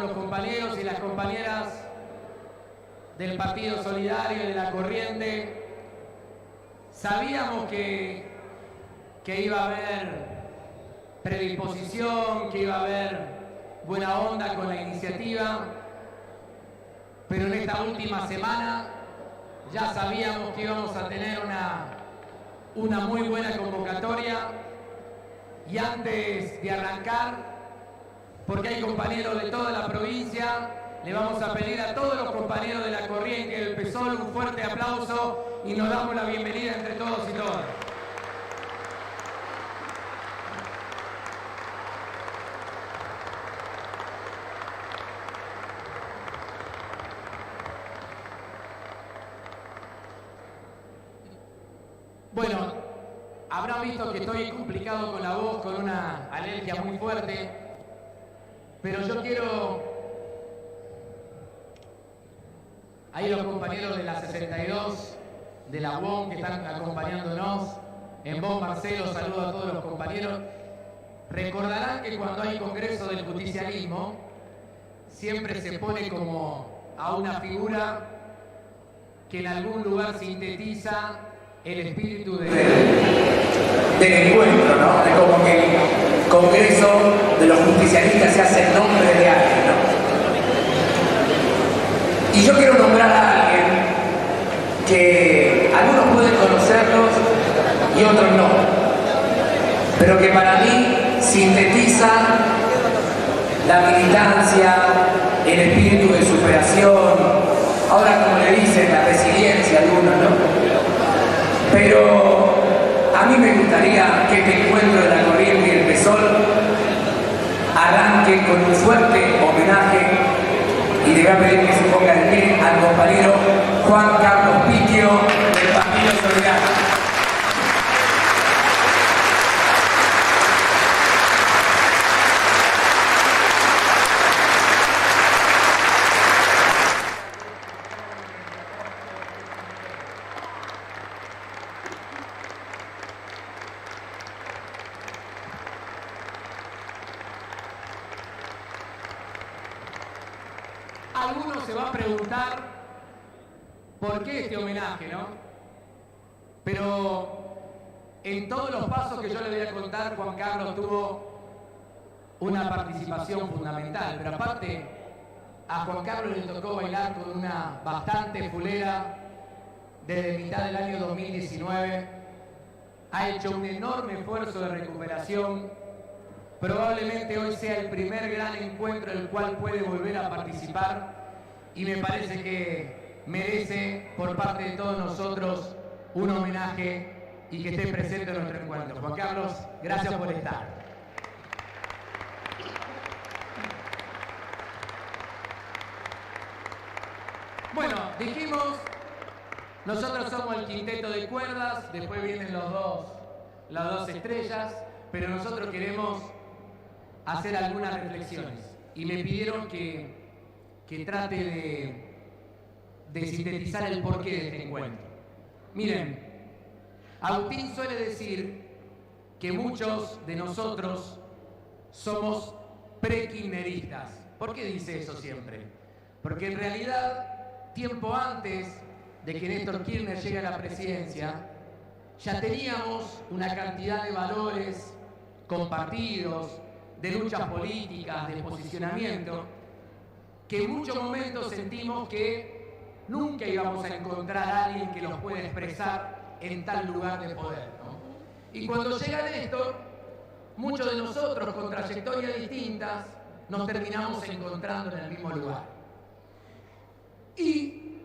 con los compañeros y las compañeras del Partido Solidario y de la Corriente. Sabíamos que iba a haber predisposición, que iba a haber buena onda con la iniciativa, pero en esta última semana ya sabíamos que íbamos a tener una muy buena convocatoria. Y antes de arrancar, porque hay compañeros de toda la provincia, le vamos a pedir a todos los compañeros de la Corriente y del PSOL un fuerte aplauso y nos damos la bienvenida entre todos y todas. Bueno, habrán visto que estoy complicado con la voz, con una alergia muy fuerte, pero yo quiero... Ahí los compañeros de la 62, de la UOM, que están acompañándonos. En vos, Marcelo, saludo a todos los compañeros. Recordarán que cuando hay congreso del justicialismo, siempre se pone como a una figura que en algún lugar sintetiza el espíritu del encuentro, ¿no? Es como que el congreso de los justicialistas se hace en nombre de alguien, ¿no? Y yo quiero nombrar a alguien que algunos pueden conocerlos y otros no, pero que para mí sintetiza la militancia, el espíritu de superación, ahora como le dicen, la resiliencia a algunos, ¿no? Pero a mí me gustaría que este encuentro de la Corriente y el PSOL arranque con un fuerte homenaje, y le voy a pedir que se ponga de pie al compañero Juan Carlos Piquio del Partido Solidario. Algunos se va a preguntar por qué este homenaje, ¿no? Pero en todos los pasos que yo le voy a contar, Juan Carlos tuvo una participación fundamental. Pero aparte, a Juan Carlos le tocó bailar con una bastante fulera desde mitad del año 2019. Ha hecho un enorme esfuerzo de recuperación. Probablemente hoy sea el primer gran encuentro en el cual puede volver a participar y me parece que merece por parte de todos nosotros un homenaje y que esté presente en nuestro encuentro. Juan Carlos, gracias por estar. Bueno, dijimos, nosotros somos el quinteto de cuerdas, después vienen las dos estrellas, pero nosotros queremos hacer algunas reflexiones y me pidieron que trate de sintetizar el porqué de este encuentro. Miren, Agustín suele decir que muchos de nosotros somos pre-kirchneristas. ¿Por qué dice eso siempre? Porque en realidad, tiempo antes de que Néstor Kirchner llegue a la presidencia, ya teníamos una cantidad de valores compartidos, de luchas políticas, de posicionamiento, que en muchos momentos sentimos que nunca íbamos a encontrar a alguien que los pueda expresar en tal lugar de poder, ¿no? Y cuando llega Néstor, muchos de nosotros con trayectorias distintas nos terminamos encontrando en el mismo lugar. Y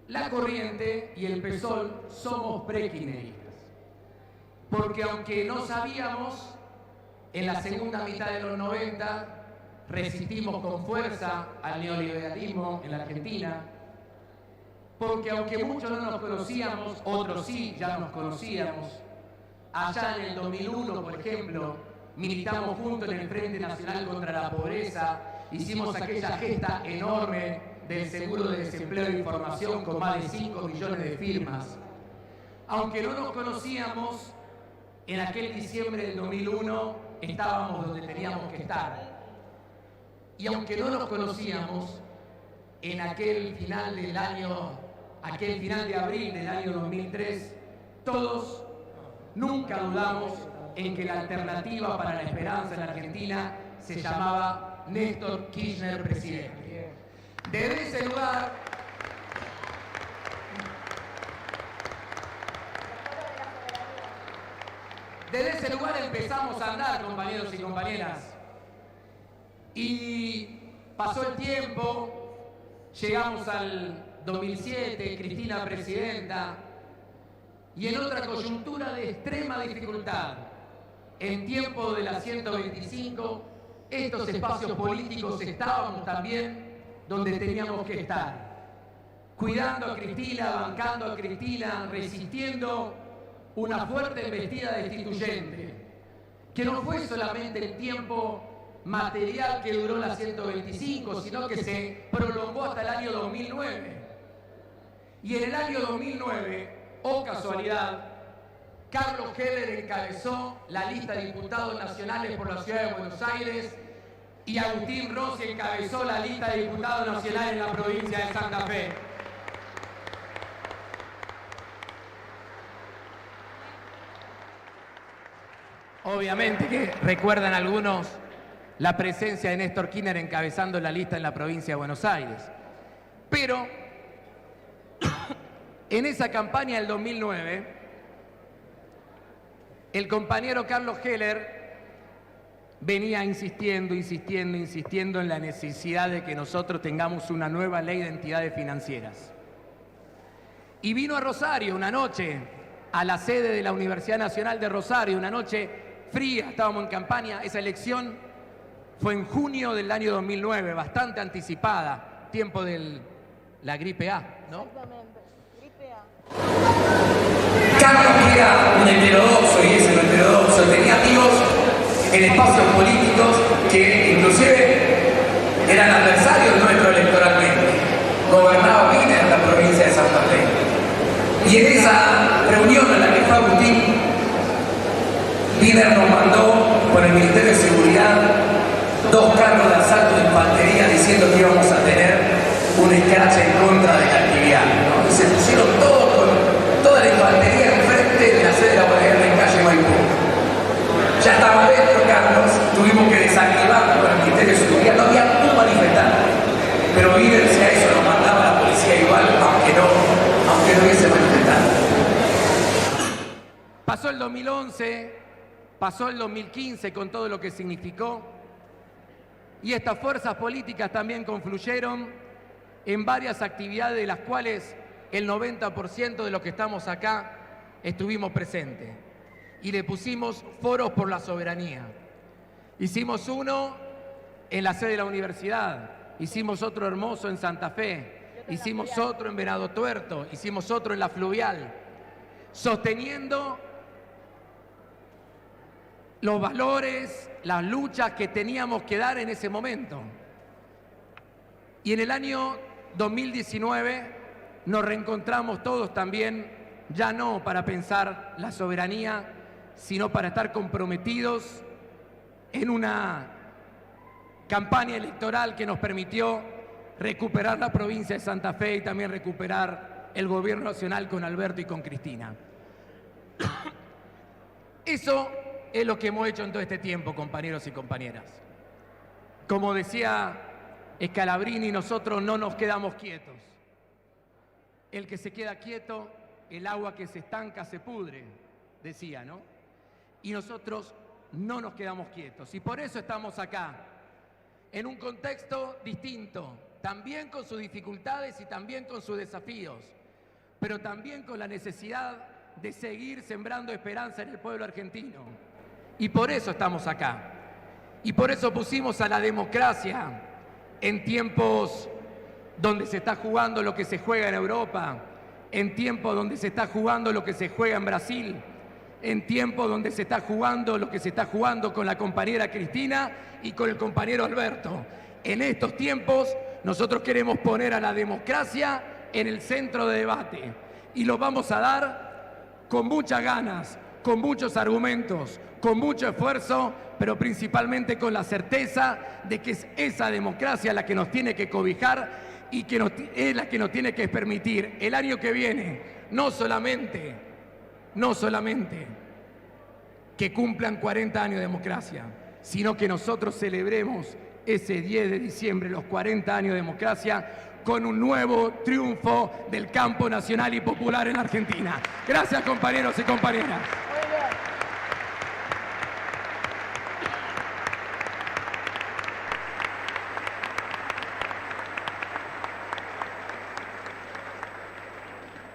la Corriente y el PSOL somos pre-kirchneristas, porque aunque no sabíamos, en la segunda mitad de los 90 resistimos con fuerza al neoliberalismo en la Argentina, porque aunque muchos no nos conocíamos, otros sí ya nos conocíamos. Allá en el 2001, por ejemplo, militamos juntos en el Frente Nacional contra la Pobreza, hicimos aquella gesta enorme del seguro de desempleo e información con más de 5 millones de firmas. Aunque no nos conocíamos, en aquel diciembre del 2001 estábamos donde teníamos que estar. Y aunque no nos conocíamos, en aquel final de abril del año 2003, todos nunca dudamos en que la alternativa para la esperanza en la Argentina se llamaba Néstor Kirchner presidente. Desde ese lugar, empezamos a andar, compañeros y compañeras. Y pasó el tiempo, llegamos al 2007, Cristina presidenta, y en otra coyuntura de extrema dificultad, en tiempo de la 125, estos espacios políticos estábamos también donde teníamos que estar, cuidando a Cristina, bancando a Cristina, resistiendo una fuerte embestida destituyente, que no fue solamente el tiempo material que duró la 125, sino que se prolongó hasta el año 2009. Y en el año 2009, oh casualidad, Carlos Heller encabezó la lista de diputados nacionales por la Ciudad de Buenos Aires y Agustín Rossi encabezó la lista de diputados nacionales en la provincia de Santa Fe. Obviamente que recuerdan algunos la presencia de Néstor Kirchner encabezando la lista en la provincia de Buenos Aires. Pero en esa campaña del 2009, el compañero Carlos Heller venía insistiendo en la necesidad de que nosotros tengamos una nueva ley de entidades financieras. Y vino a Rosario una noche, a la sede de la Universidad Nacional de Rosario, una noche fría, estábamos en campaña. Esa elección fue en junio del año 2009, bastante anticipada, tiempo de la gripe A, ¿no? Exactamente, gripe A. Carlos, que era un heterodoxo, y es un heterodoxo, tenía amigos en espacios políticos que inclusive eran adversarios nuestros electoralmente. Gobernaba Wiener en la provincia de Santa Fe. Y en esa reunión en la que fue Agustín, Wiener nos mandó por el Ministerio de Seguridad 2 carros de asalto de infantería diciendo que íbamos a tener un escrache en contra de la actividad, ¿no? Y se pusieron todos con toda la infantería enfrente de la sede de la UNR en calle Maipú. Ya estaba dentro, Carlos, tuvimos que desactivarlo con el Ministerio de Seguridad, no había un manifestante. Pero Wiener decía eso, nos mandaba la policía igual, aunque no hubiese manifestante. Pasó el 2011, pasó el 2015 con todo lo que significó, y estas fuerzas políticas también confluyeron en varias actividades de las cuales el 90% de los que estamos acá estuvimos presentes. Y le pusimos foros por la soberanía. Hicimos uno en la sede de la universidad, hicimos otro hermoso en Santa Fe, hicimos otro en Venado Tuerto, hicimos otro en La Fluvial, sosteniendo los valores, las luchas que teníamos que dar en ese momento. Y en el año 2019 nos reencontramos todos también, ya no para pensar la soberanía, sino para estar comprometidos en una campaña electoral que nos permitió recuperar la provincia de Santa Fe y también recuperar el gobierno nacional con Alberto y con Cristina. Eso es lo que hemos hecho en todo este tiempo, compañeros y compañeras. Como decía Scalabrini, nosotros no nos quedamos quietos. El que se queda quieto, el agua que se estanca se pudre, decía, ¿no? Y nosotros no nos quedamos quietos. Y por eso estamos acá, en un contexto distinto, también con sus dificultades y también con sus desafíos, pero también con la necesidad de seguir sembrando esperanza en el pueblo argentino. Y por eso estamos acá. Y por eso pusimos a la democracia en tiempos donde se está jugando lo que se juega en Europa, en tiempos donde se está jugando lo que se juega en Brasil, en tiempos donde se está jugando lo que se está jugando con la compañera Cristina y con el compañero Alberto. En estos tiempos nosotros queremos poner a la democracia en el centro de debate y lo vamos a dar con muchas ganas, con muchos argumentos, con mucho esfuerzo, pero principalmente con la certeza de que es esa democracia la que nos tiene que cobijar y que es la que nos tiene que permitir el año que viene, no solamente que cumplan 40 años de democracia, sino que nosotros celebremos ese 10 de diciembre, los 40 años de democracia, con un nuevo triunfo del campo nacional y popular en Argentina. Gracias, compañeros y compañeras.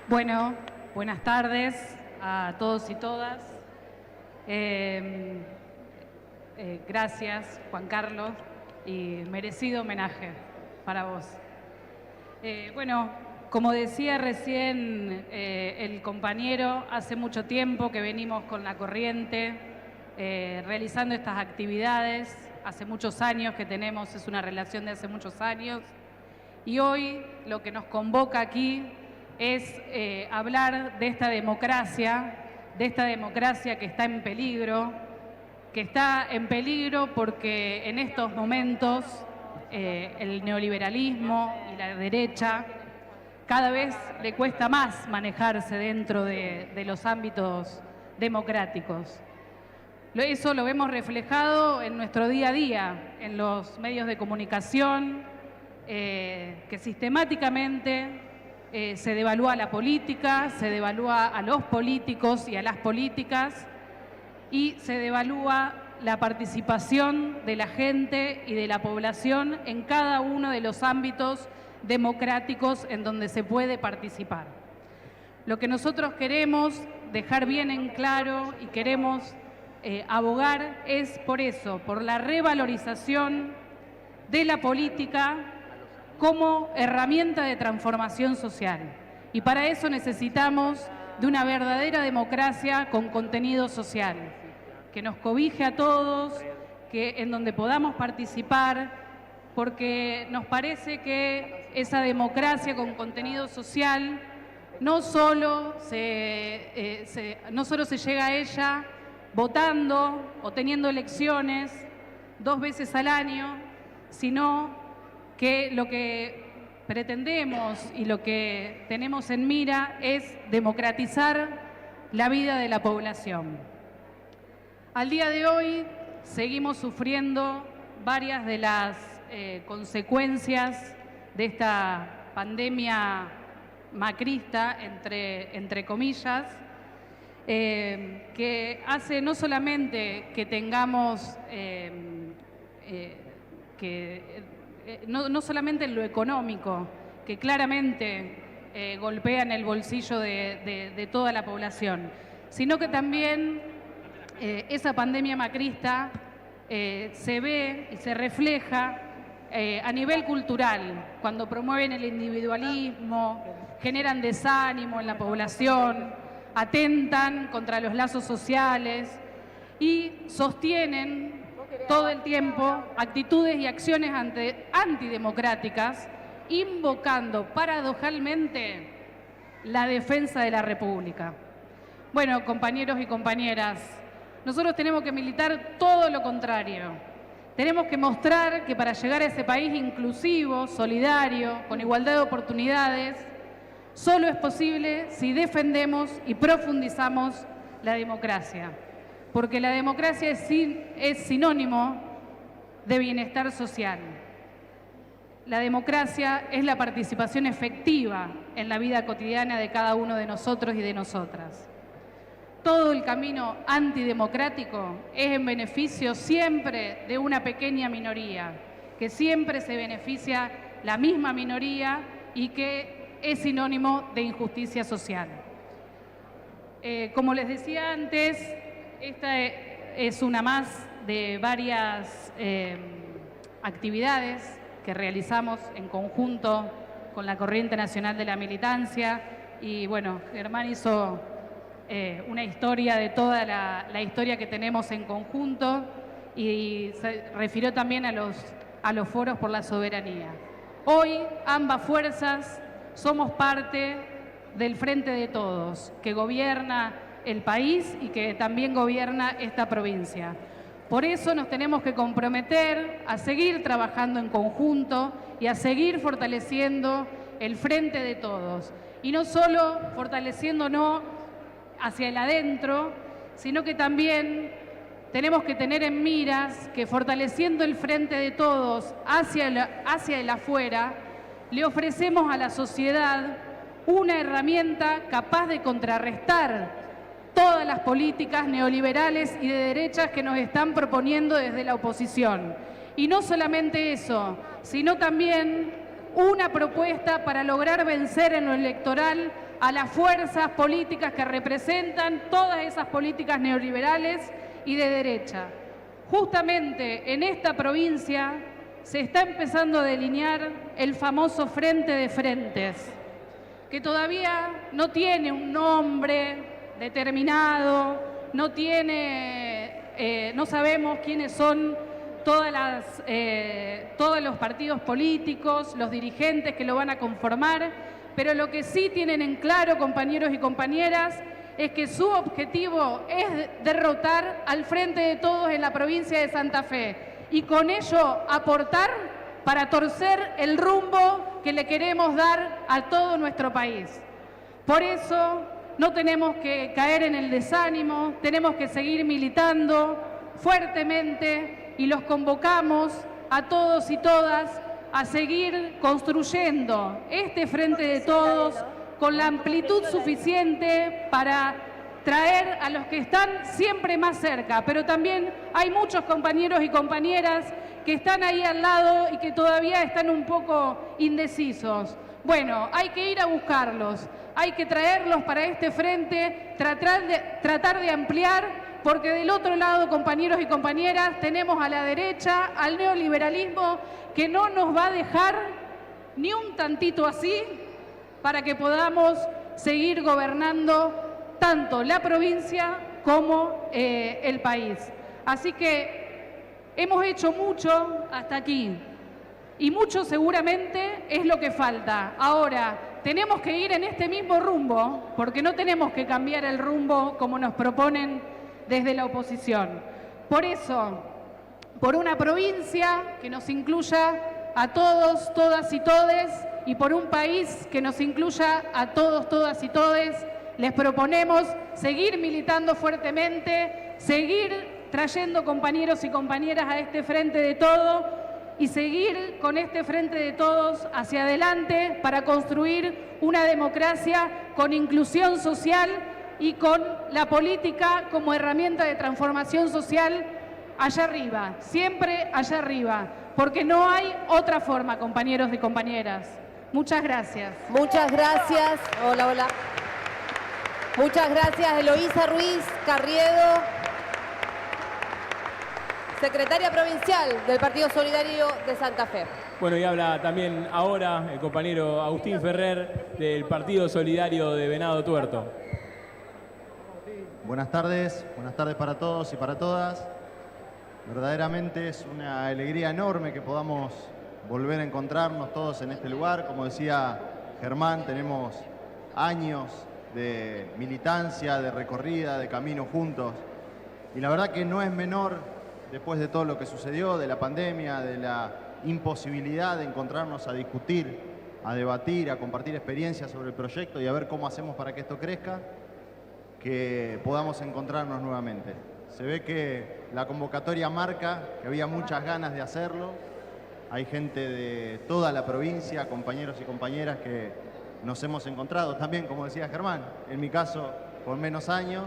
Bueno, buenas tardes a todos y todas. Gracias, Juan Carlos, y merecido homenaje para vos. Bueno, como decía recién el compañero, hace mucho tiempo que venimos con la corriente realizando estas actividades. Hace muchos años que tenemos, es una relación de hace muchos años. Y hoy lo que nos convoca aquí es hablar de esta democracia que está en peligro, porque en estos momentos el neoliberalismo y la derecha cada vez le cuesta más manejarse dentro de los ámbitos democráticos. Eso lo vemos reflejado en nuestro día a día, en los medios de comunicación, que sistemáticamente se devalúa la política, se devalúa a los políticos y a las políticas y se devalúa la participación de la gente y de la población en cada uno de los ámbitos democráticos en donde se puede participar. Lo que nosotros queremos dejar bien en claro y queremos abogar es por eso, por la revalorización de la política como herramienta de transformación social. Y para eso necesitamos de una verdadera democracia con contenido social, que nos cobije a todos, en donde podamos participar, porque nos parece que esa democracia con contenido social no solo se llega a ella votando o teniendo elecciones 2 veces al año, sino que lo que pretendemos y lo que tenemos en mira es democratizar la vida de la población. Al día de hoy seguimos sufriendo varias de las consecuencias de esta pandemia macrista, entre comillas, que hace no solamente que tengamos no solamente en lo económico, que claramente golpea en el bolsillo de toda la población, sino que también esa pandemia macrista se ve y se refleja a nivel cultural, cuando promueven el individualismo, generan desánimo en la población, atentan contra los lazos sociales y sostienen todo el tiempo actitudes y acciones antidemocráticas, invocando paradojalmente la defensa de la República. Bueno, compañeros y compañeras, nosotros tenemos que militar todo lo contrario. Tenemos que mostrar que para llegar a ese país inclusivo, solidario, con igualdad de oportunidades, solo es posible si defendemos y profundizamos la democracia. Porque la democracia es sinónimo de bienestar social. La democracia es la participación efectiva en la vida cotidiana de cada uno de nosotros y de nosotras. Todo el camino antidemocrático es en beneficio siempre de una pequeña minoría, que siempre se beneficia la misma minoría y que es sinónimo de injusticia social. Como les decía antes, esta es una más de varias actividades que realizamos en conjunto con la Corriente Nacional de la Militancia y bueno, Germán hizo una historia de toda la historia que tenemos en conjunto y se refirió también a los foros por la soberanía. Hoy ambas fuerzas somos parte del Frente de Todos, que gobierna el país y que también gobierna esta provincia. Por eso nos tenemos que comprometer a seguir trabajando en conjunto y a seguir fortaleciendo el frente de todos. Y no solo fortaleciéndonos hacia el adentro, sino que también tenemos que tener en miras que fortaleciendo el frente de todos hacia el afuera, le ofrecemos a la sociedad una herramienta capaz de contrarrestar todas las políticas neoliberales y de derechas que nos están proponiendo desde la oposición. Y no solamente eso, sino también una propuesta para lograr vencer en lo electoral a las fuerzas políticas que representan todas esas políticas neoliberales y de derecha. Justamente en esta provincia se está empezando a delinear el famoso Frente de Frentes, que todavía no tiene un nombre determinado, no sabemos quiénes son todos los partidos políticos, los dirigentes que lo van a conformar, pero lo que sí tienen en claro, compañeros y compañeras, es que su objetivo es derrotar al Frente de Todos en la provincia de Santa Fe y con ello aportar para torcer el rumbo que le queremos dar a todo nuestro país. Por eso no tenemos que caer en el desánimo, tenemos que seguir militando fuertemente y los convocamos a todos y todas a seguir construyendo este Frente de Todos con la amplitud suficiente para traer a los que están siempre más cerca, pero también hay muchos compañeros y compañeras que están ahí al lado y que todavía están un poco indecisos. Bueno, hay que ir a buscarlos, hay que traerlos para este frente, tratar de ampliar, porque del otro lado, compañeros y compañeras, tenemos a la derecha, al neoliberalismo, que no nos va a dejar ni un tantito así para que podamos seguir gobernando tanto la provincia como el país. Así que hemos hecho mucho hasta aquí y mucho seguramente es lo que falta. Ahora, tenemos que ir en este mismo rumbo porque no tenemos que cambiar el rumbo como nos proponen desde la oposición. Por eso, por una provincia que nos incluya a todos, todas y todes, y por un país que nos incluya a todos, todas y todes, les proponemos seguir militando fuertemente, seguir trayendo compañeros y compañeras a este Frente de Todo y seguir con este Frente de Todos hacia adelante para construir una democracia con inclusión social y con la política como herramienta de transformación social allá arriba, siempre allá arriba, porque no hay otra forma, compañeros y compañeras. Muchas gracias. Muchas gracias. Hola, hola. Muchas gracias, Eloísa Ruiz Carriedo, secretaria provincial del Partido Solidario de Santa Fe. Bueno, y habla también ahora el compañero Agustín Ferrer del Partido Solidario de Venado Tuerto. Buenas tardes para todos y para todas. Verdaderamente es una alegría enorme que podamos volver a encontrarnos todos en este lugar. Como decía Germán, tenemos años de militancia, de recorrida, de camino juntos. Y la verdad que no es menor, después de todo lo que sucedió, de la pandemia, de la imposibilidad de encontrarnos a discutir, a debatir, a compartir experiencias sobre el proyecto y a ver cómo hacemos para que esto crezca, que podamos encontrarnos nuevamente. Se ve que la convocatoria marca que había muchas ganas de hacerlo. Hay gente de toda la provincia, compañeros y compañeras que nos hemos encontrado también, como decía Germán, en mi caso con menos años,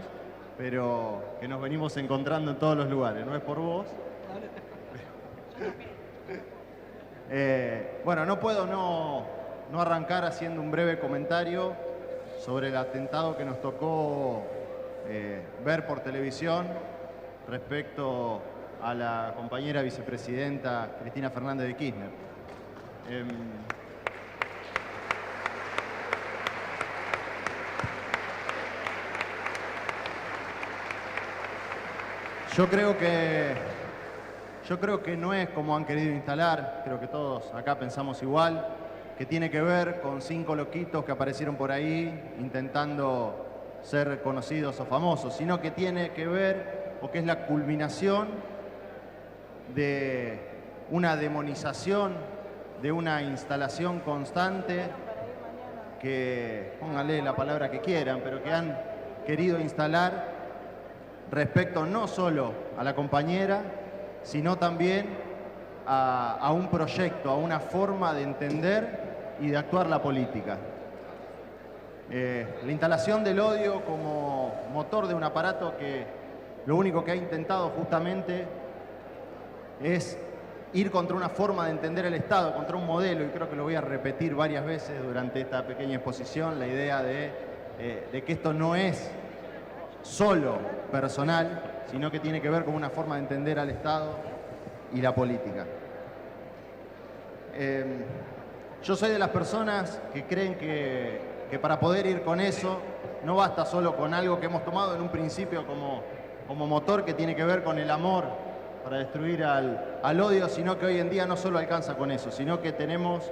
pero que nos venimos encontrando en todos los lugares, no es por vos. Bueno, no puedo no arrancar haciendo un breve comentario sobre el atentado que nos tocó ver por televisión respecto a la compañera vicepresidenta Cristina Fernández de Kirchner. Yo creo que no es como han querido instalar, creo que todos acá pensamos igual, que tiene que ver con 5 loquitos que aparecieron por ahí intentando ser conocidos o famosos, sino que tiene que ver, o que es la culminación de una demonización, de una instalación constante que, pónganle la palabra que quieran, pero que han querido instalar respecto no solo a la compañera, sino también a un proyecto, a una forma de entender y de actuar la política. La instalación del odio como motor de un aparato que lo único que ha intentado justamente es ir contra una forma de entender el Estado, contra un modelo, y creo que lo voy a repetir varias veces durante esta pequeña exposición, la idea de que esto no es solo personal, sino que tiene que ver con una forma de entender al Estado y la política. Yo soy de las personas que creen que para poder ir con eso no basta solo con algo que hemos tomado en un principio como motor, que tiene que ver con el amor para destruir al odio, sino que hoy en día no solo alcanza con eso, sino que tenemos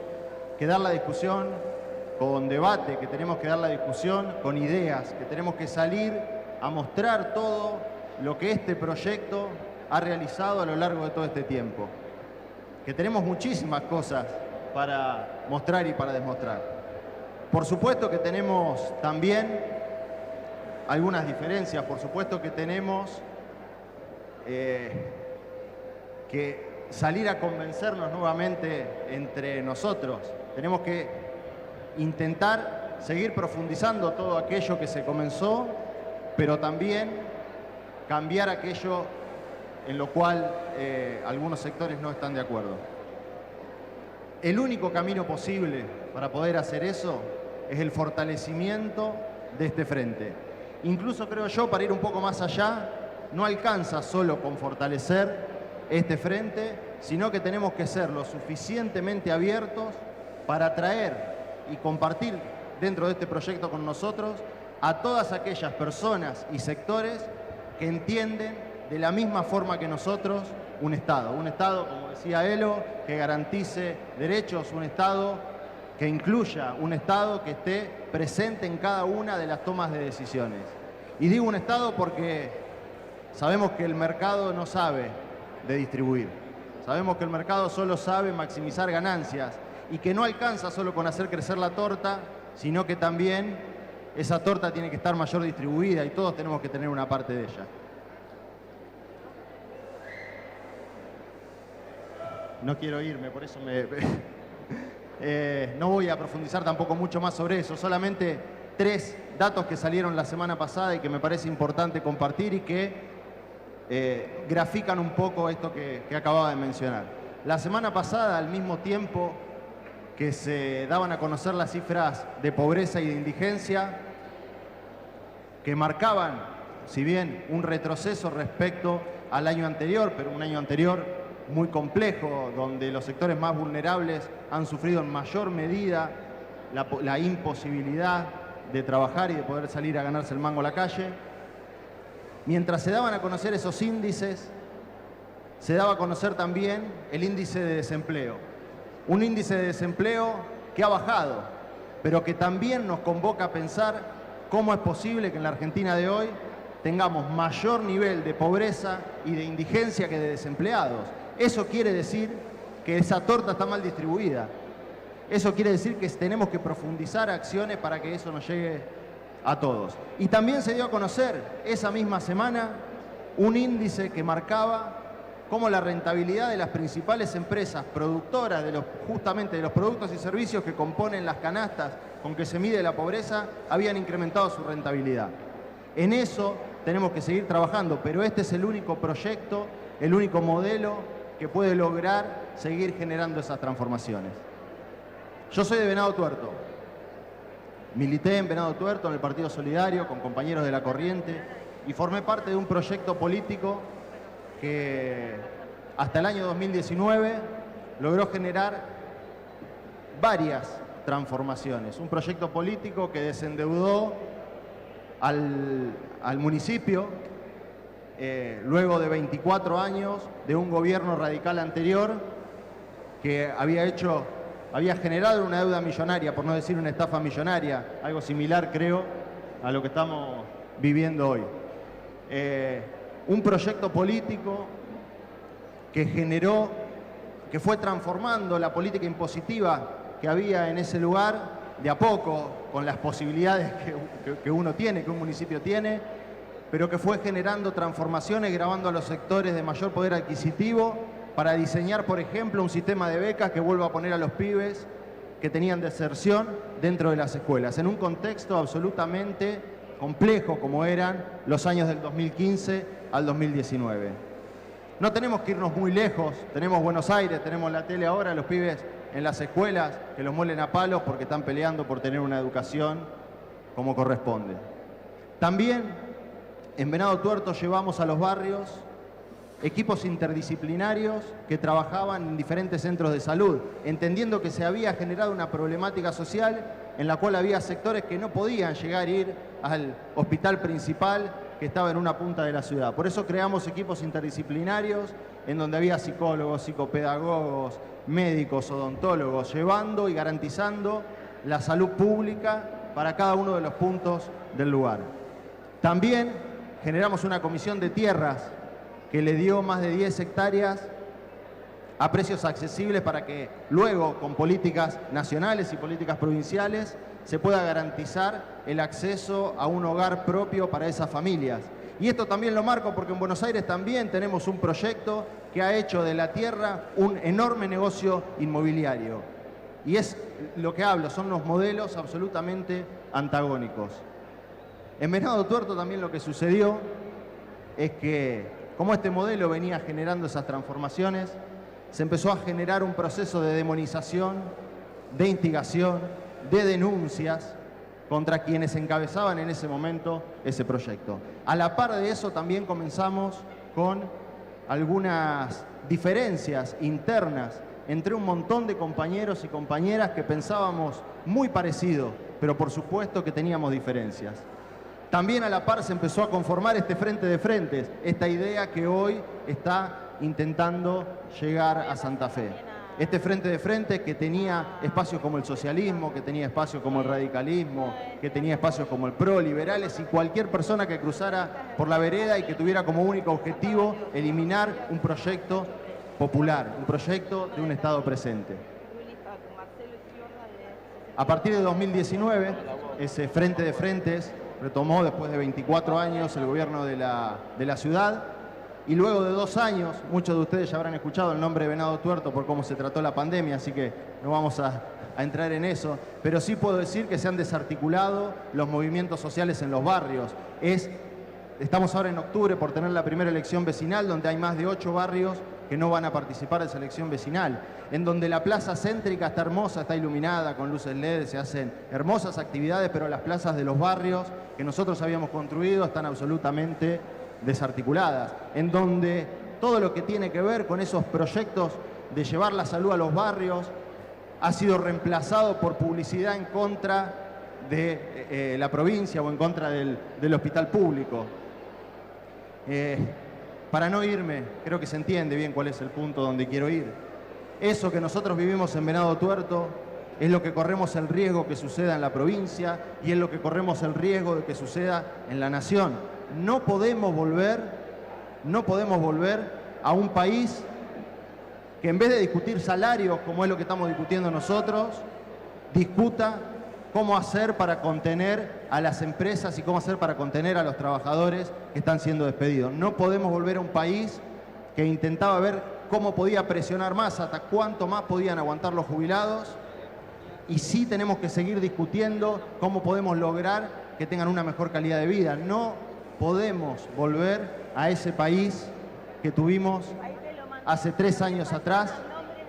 que dar la discusión con debate, que tenemos que dar la discusión con ideas, que tenemos que salir a mostrar todo lo que este proyecto ha realizado a lo largo de todo este tiempo. Que tenemos muchísimas cosas para mostrar y para demostrar. Por supuesto que tenemos también algunas diferencias, por supuesto que tenemos que salir a convencernos nuevamente entre nosotros. Tenemos que intentar seguir profundizando todo aquello que se comenzó, pero también cambiar aquello en lo cual algunos sectores no están de acuerdo. El único camino posible para poder hacer eso es el fortalecimiento de este frente. Incluso creo yo, para ir un poco más allá, no alcanza solo con fortalecer este frente, sino que tenemos que ser lo suficientemente abiertos para atraer y compartir dentro de este proyecto con nosotros a todas aquellas personas y sectores que entienden de la misma forma que nosotros un Estado, como decía Elo, que garantice derechos, un Estado que incluya, un Estado que esté presente en cada una de las tomas de decisiones. Y digo un Estado porque sabemos que el mercado no sabe de distribuir, sabemos que el mercado solo sabe maximizar ganancias y que no alcanza solo con hacer crecer la torta, sino que también esa torta tiene que estar mayor distribuida y todos tenemos que tener una parte de ella. No quiero irme, por eso no voy a profundizar tampoco mucho más sobre eso, solamente 3 datos que salieron la semana pasada y que me parece importante compartir y que grafican un poco esto que acababa de mencionar. La semana pasada, al mismo tiempo que se daban a conocer las cifras de pobreza y de indigencia, que marcaban, si bien un retroceso respecto al año anterior, pero un año anterior muy complejo, donde los sectores más vulnerables han sufrido en mayor medida la imposibilidad de trabajar y de poder salir a ganarse el mango a la calle. Mientras se daban a conocer esos índices, se daba a conocer también el índice de desempleo. Un índice de desempleo que ha bajado, pero que también nos convoca a pensar cómo es posible que en la Argentina de hoy tengamos mayor nivel de pobreza y de indigencia que de desempleados. Eso quiere decir que esa torta está mal distribuida. Eso quiere decir que tenemos que profundizar acciones para que eso nos llegue a todos. Y también se dio a conocer esa misma semana un índice que marcaba cómo la rentabilidad de las principales empresas productoras justamente de los productos y servicios que componen las canastas con que se mide la pobreza habían incrementado su rentabilidad. En eso tenemos que seguir trabajando, pero este es el único proyecto, el único modelo que puede lograr seguir generando esas transformaciones. Yo soy de Venado Tuerto. Milité en Venado Tuerto, en el Partido Solidario, con compañeros de La Corriente, y formé parte de un proyecto político que hasta el año 2019 logró generar varias transformaciones. Un proyecto político que desendeudó al municipio luego de 24 años de un gobierno radical anterior que había generado una deuda millonaria, por no decir una estafa millonaria, algo similar creo a lo que estamos viviendo hoy. Un proyecto político que fue transformando la política impositiva que había en ese lugar de a poco, con las posibilidades que uno tiene, que un municipio tiene, pero que fue generando transformaciones, grabando a los sectores de mayor poder adquisitivo para diseñar, por ejemplo, un sistema de becas que vuelva a poner a los pibes que tenían deserción dentro de las escuelas, en un contexto absolutamente complejo como eran los años del 2015 al 2019. No tenemos que irnos muy lejos, tenemos Buenos Aires, tenemos la tele ahora, los pibes en las escuelas que los muelen a palos porque están peleando por tener una educación como corresponde. También en Venado Tuerto llevamos a los barrios equipos interdisciplinarios que trabajaban en diferentes centros de salud, entendiendo que se había generado una problemática social en la cual había sectores que no podían llegar a ir al hospital principal que estaba en una punta de la ciudad. Por eso creamos equipos interdisciplinarios en donde había psicólogos, psicopedagogos, médicos, odontólogos, llevando y garantizando la salud pública para cada uno de los puntos del lugar. También generamos una comisión de tierras que le dio más de 10 hectáreas a precios accesibles para que luego, con políticas nacionales y políticas provinciales, se pueda garantizar el acceso a un hogar propio para esas familias. Y esto también lo marco porque en Buenos Aires también tenemos un proyecto que ha hecho de la tierra un enorme negocio inmobiliario. Y es lo que hablo, son los modelos absolutamente antagónicos. En Venado Tuerto también lo que sucedió es que, como este modelo venía generando esas transformaciones, se empezó a generar un proceso de demonización, de instigación, de denuncias contra quienes encabezaban en ese momento ese proyecto. A la par de eso también comenzamos con algunas diferencias internas entre un montón de compañeros y compañeras que pensábamos muy parecido, pero por supuesto que teníamos diferencias. También a la par se empezó a conformar este frente de frentes, esta idea que hoy está intentando llegar a Santa Fe. Este frente de frentes que tenía espacios como el socialismo, que tenía espacios como el radicalismo, que tenía espacios como el PRO, liberales y cualquier persona que cruzara por la vereda y que tuviera como único objetivo eliminar un proyecto popular, un proyecto de un Estado presente. A partir de 2019, ese frente de frentes retomó después de 24 años el gobierno de la ciudad. Y luego de 2 años, muchos de ustedes ya habrán escuchado el nombre de Venado Tuerto por cómo se trató la pandemia, así que no vamos a entrar en eso, pero sí puedo decir que se han desarticulado los movimientos sociales en los barrios. Estamos ahora en octubre por tener la primera elección vecinal, donde hay más de 8 barrios que no van a participar de esa elección vecinal, en donde la plaza céntrica está hermosa, está iluminada con luces LED, se hacen hermosas actividades, pero las plazas de los barrios que nosotros habíamos construido están absolutamente desarticuladas, en donde todo lo que tiene que ver con esos proyectos de llevar la salud a los barrios ha sido reemplazado por publicidad en contra de la provincia o en contra del hospital público. Para no irme, creo que se entiende bien cuál es el punto donde quiero ir. Eso que nosotros vivimos en Venado Tuerto es lo que corremos el riesgo que suceda en la provincia y es lo que corremos el riesgo de que suceda en la nación. No podemos volver a un país que en vez de discutir salarios, como es lo que estamos discutiendo nosotros, discuta cómo hacer para contener a las empresas y cómo hacer para contener a los trabajadores que están siendo despedidos. No podemos volver a un país que intentaba ver cómo podía presionar más, hasta cuánto más podían aguantar los jubilados, y sí tenemos que seguir discutiendo cómo podemos lograr que tengan una mejor calidad de vida. No podemos volver a ese país que tuvimos hace 3 años atrás,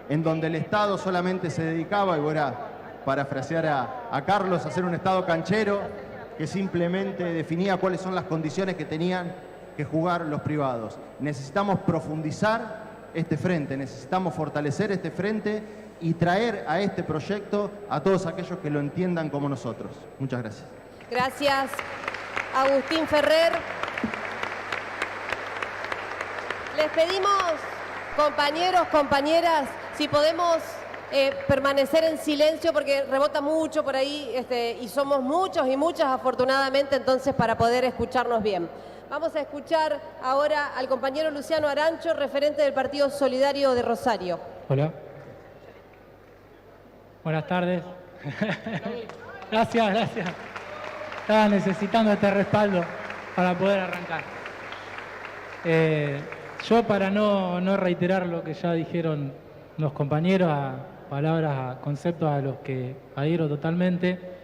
en donde el Estado solamente se dedicaba, y voy a parafrasear a Carlos, a ser un Estado canchero que simplemente definía cuáles son las condiciones que tenían que jugar los privados. Necesitamos profundizar este frente, necesitamos fortalecer este frente y traer a este proyecto a todos aquellos que lo entiendan como nosotros. Muchas gracias. Gracias, Agustín Ferrer. Les pedimos, compañeros, compañeras, si podemos permanecer en silencio porque rebota mucho por ahí y somos muchos y muchas afortunadamente, entonces para poder escucharnos bien. Vamos a escuchar ahora al compañero Luciano Arancho, referente del Partido Solidario de Rosario. Hola. Buenas tardes. Gracias. Estaba necesitando este respaldo para poder arrancar. Yo, para no reiterar lo que ya dijeron los compañeros, palabras, conceptos a los que adhiero totalmente,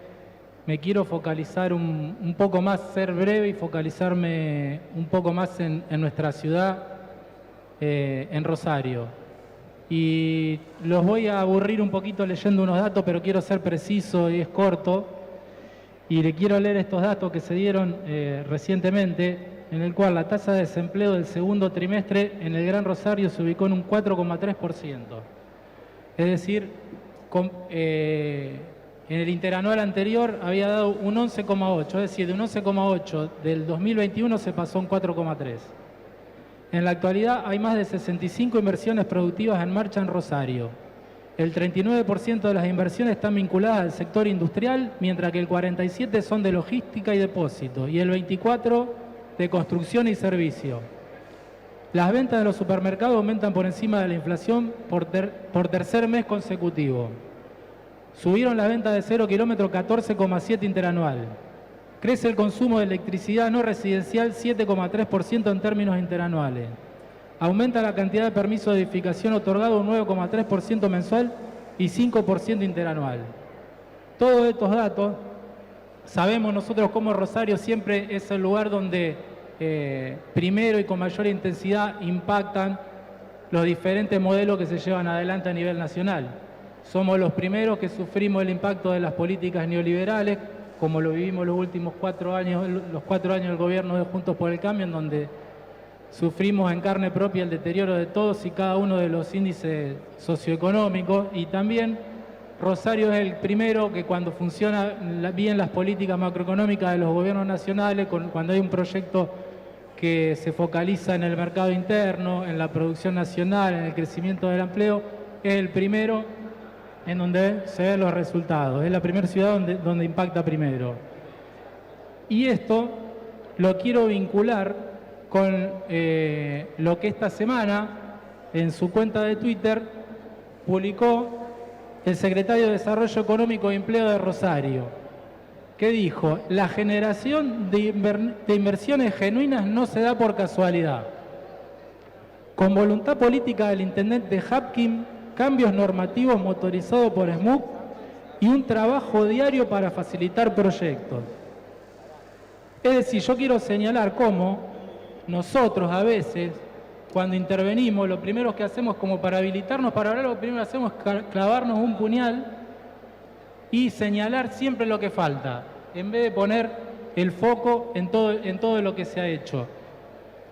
me quiero focalizar un poco más, ser breve y focalizarme un poco más en nuestra ciudad, en Rosario. Y los voy a aburrir un poquito leyendo unos datos, pero quiero ser preciso y es corto. Y le quiero leer estos datos que se dieron recientemente, en el cual la tasa de desempleo del segundo trimestre en el Gran Rosario se ubicó en un 4,3%. Es decir, en el interanual anterior había dado un 11,8%, es decir, de un 11,8% del 2021 se pasó a un 4,3%. En la actualidad hay más de 65 inversiones productivas en marcha en Rosario. El 39% de las inversiones están vinculadas al sector industrial, mientras que el 47% son de logística y depósito, y el 24% de construcción y servicio. Las ventas de los supermercados aumentan por encima de la inflación por tercer mes consecutivo. Subieron las ventas de 0 kilómetros 14,7% interanual. Crece el consumo de electricidad no residencial 7,3% en términos interanuales. Aumenta la cantidad de permisos de edificación otorgado un 9,3% mensual y 5% interanual. Todos estos datos, sabemos nosotros como Rosario siempre es el lugar donde primero y con mayor intensidad impactan los diferentes modelos que se llevan adelante a nivel nacional. Somos los primeros que sufrimos el impacto de las políticas neoliberales, como lo vivimos los últimos 4 años, los 4 años del gobierno de Juntos por el Cambio, en donde sufrimos en carne propia el deterioro de todos y cada uno de los índices socioeconómicos, y también Rosario es el primero que cuando funcionan bien las políticas macroeconómicas de los gobiernos nacionales, cuando hay un proyecto que se focaliza en el mercado interno, en la producción nacional, en el crecimiento del empleo, es el primero en donde se ven los resultados. Es la primera ciudad donde impacta primero. Y esto lo quiero vincular con lo que esta semana en su cuenta de Twitter publicó el secretario de Desarrollo Económico y Empleo de Rosario, que dijo: la generación de inversiones genuinas no se da por casualidad. Con voluntad política del intendente Hapkin, cambios normativos motorizados por SMUC y un trabajo diario para facilitar proyectos. Es decir, yo quiero señalar cómo nosotros a veces, cuando intervenimos, lo primero que hacemos como para habilitarnos para hablar, lo primero que hacemos es clavarnos un puñal y señalar siempre lo que falta, en vez de poner el foco en todo lo que se ha hecho.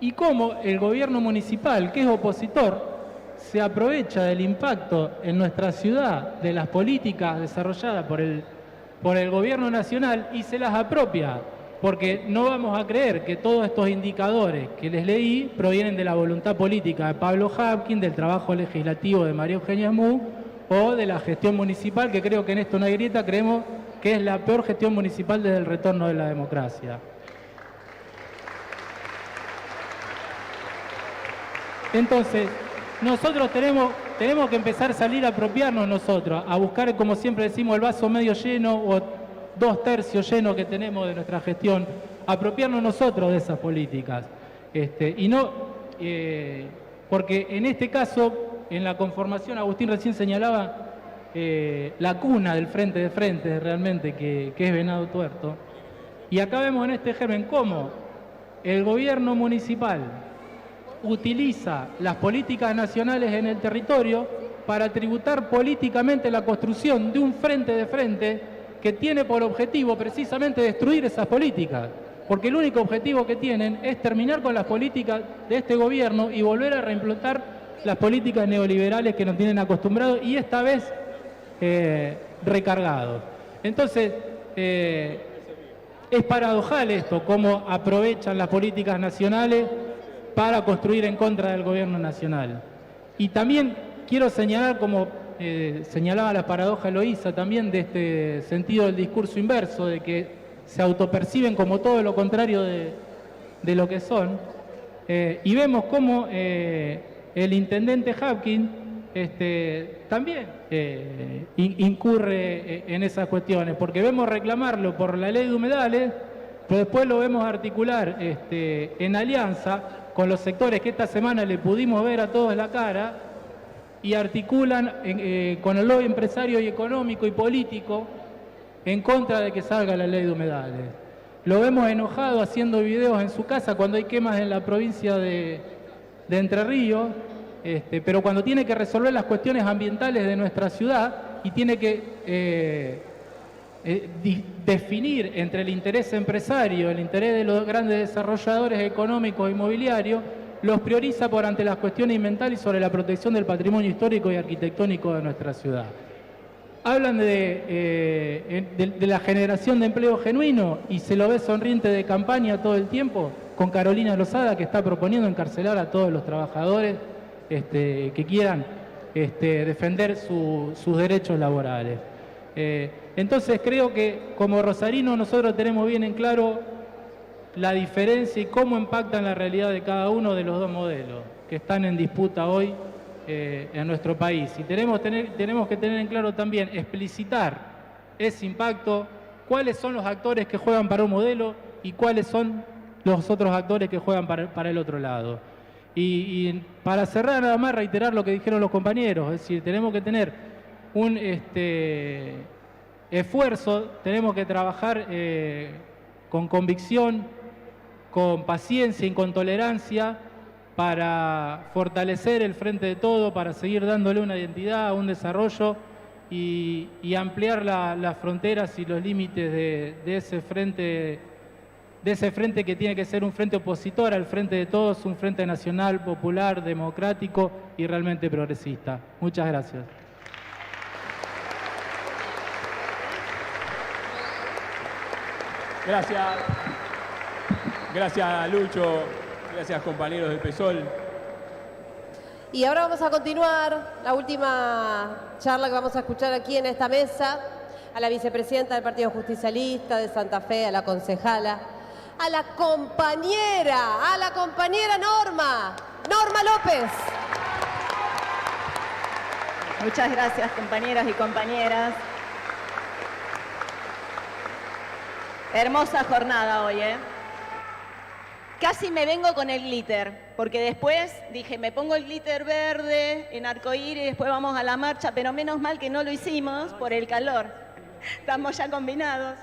Y cómo el gobierno municipal, que es opositor, se aprovecha del impacto en nuestra ciudad de las políticas desarrolladas por el gobierno nacional y se las apropia, porque no vamos a creer que todos estos indicadores que les leí provienen de la voluntad política de Pablo Hapkin, del trabajo legislativo de María Eugenia SMUC o de la gestión municipal, que creo que en esto no hay grieta, creemos que es la peor gestión municipal desde el retorno de la democracia. Entonces, nosotros tenemos que empezar a salir a apropiarnos nosotros, a buscar, como siempre decimos, el vaso medio lleno o 2/3 lleno que tenemos de nuestra gestión, apropiarnos nosotros de esas políticas. Y no, porque en este caso, en la conformación, Agustín recién señalaba la cuna del frente de frente realmente, que es Venado Tuerto. Y acá vemos en este germen cómo el gobierno municipal utiliza las políticas nacionales en el territorio para tributar políticamente la construcción de un frente de frente que tiene por objetivo precisamente destruir esas políticas, porque el único objetivo que tienen es terminar con las políticas de este gobierno y volver a reimplantar las políticas neoliberales que nos tienen acostumbrados y esta vez recargados. Entonces, es paradojal esto, cómo aprovechan las políticas nacionales para construir en contra del gobierno nacional. Y también quiero señalar, como señalaba la paradoja Eloísa, también de este sentido del discurso inverso, de que se autoperciben como todo lo contrario de lo que son, y vemos cómo el intendente Hapkin también incurre en esas cuestiones, porque vemos reclamarlo por la ley de humedales, pero después lo vemos articular en alianza con los sectores que esta semana le pudimos ver a todos la cara, y articulan con el lobby empresario y económico y político en contra de que salga la ley de humedales. Lo vemos enojado haciendo videos en su casa cuando hay quemas en la provincia de Entre Ríos, pero cuando tiene que resolver las cuestiones ambientales de nuestra ciudad y tiene que definir entre el interés empresario, el interés de los grandes desarrolladores económicos e inmobiliarios, los prioriza por ante las cuestiones ambientales y sobre la protección del patrimonio histórico y arquitectónico de nuestra ciudad. Hablan de la generación de empleo genuino y se lo ve sonriente de campaña todo el tiempo con Carolina Lozada, que está proponiendo encarcelar a todos los trabajadores que quieran defender sus derechos laborales. Entonces creo que como rosarinos nosotros tenemos bien en claro la diferencia y cómo impactan la realidad de cada uno de los dos modelos que están en disputa hoy en nuestro país. Y tenemos que tener en claro también, explicitar ese impacto, cuáles son los actores que juegan para un modelo y cuáles son los otros actores que juegan para el otro lado. Y para cerrar nada más, reiterar lo que dijeron los compañeros, es decir, tenemos que tener un esfuerzo, tenemos que trabajar con convicción, con paciencia y con tolerancia para fortalecer el Frente de Todo, para seguir dándole una identidad, un desarrollo y ampliar las fronteras y los límites de ese frente que tiene que ser un frente opositor al Frente de Todos, un frente nacional, popular, democrático y realmente progresista. Muchas gracias. Gracias. Gracias, Lucho. Gracias, compañeros del PSOL. Y ahora vamos a continuar la última charla que vamos a escuchar aquí en esta mesa, a la vicepresidenta del Partido Justicialista de Santa Fe, a la concejala, a la compañera Norma López. Muchas gracias, compañeras y compañeras. Hermosa jornada hoy, ¿eh? Casi me vengo con el glitter, porque después dije, me pongo el glitter verde en arcoíris y después vamos a la marcha, pero menos mal que no lo hicimos por el calor. Estamos ya combinados.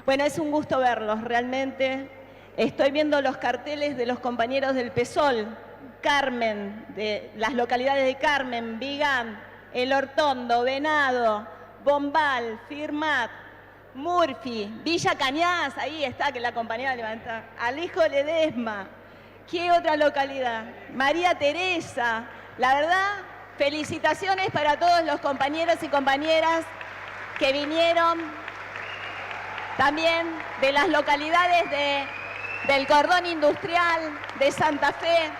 Bueno, es un gusto verlos, realmente. Estoy viendo los carteles de los compañeros del PSOL, Carmen, de las localidades de Carmen, Vigán, El Hortondo, Venado, Bombal, Firmat, Murphy, Villa Cañas, ahí está, que la compañera levanta, Alejo Ledesma, ¿qué otra localidad? María Teresa. La verdad, felicitaciones para todos los compañeros y compañeras que vinieron también de las localidades del cordón industrial de Santa Fe.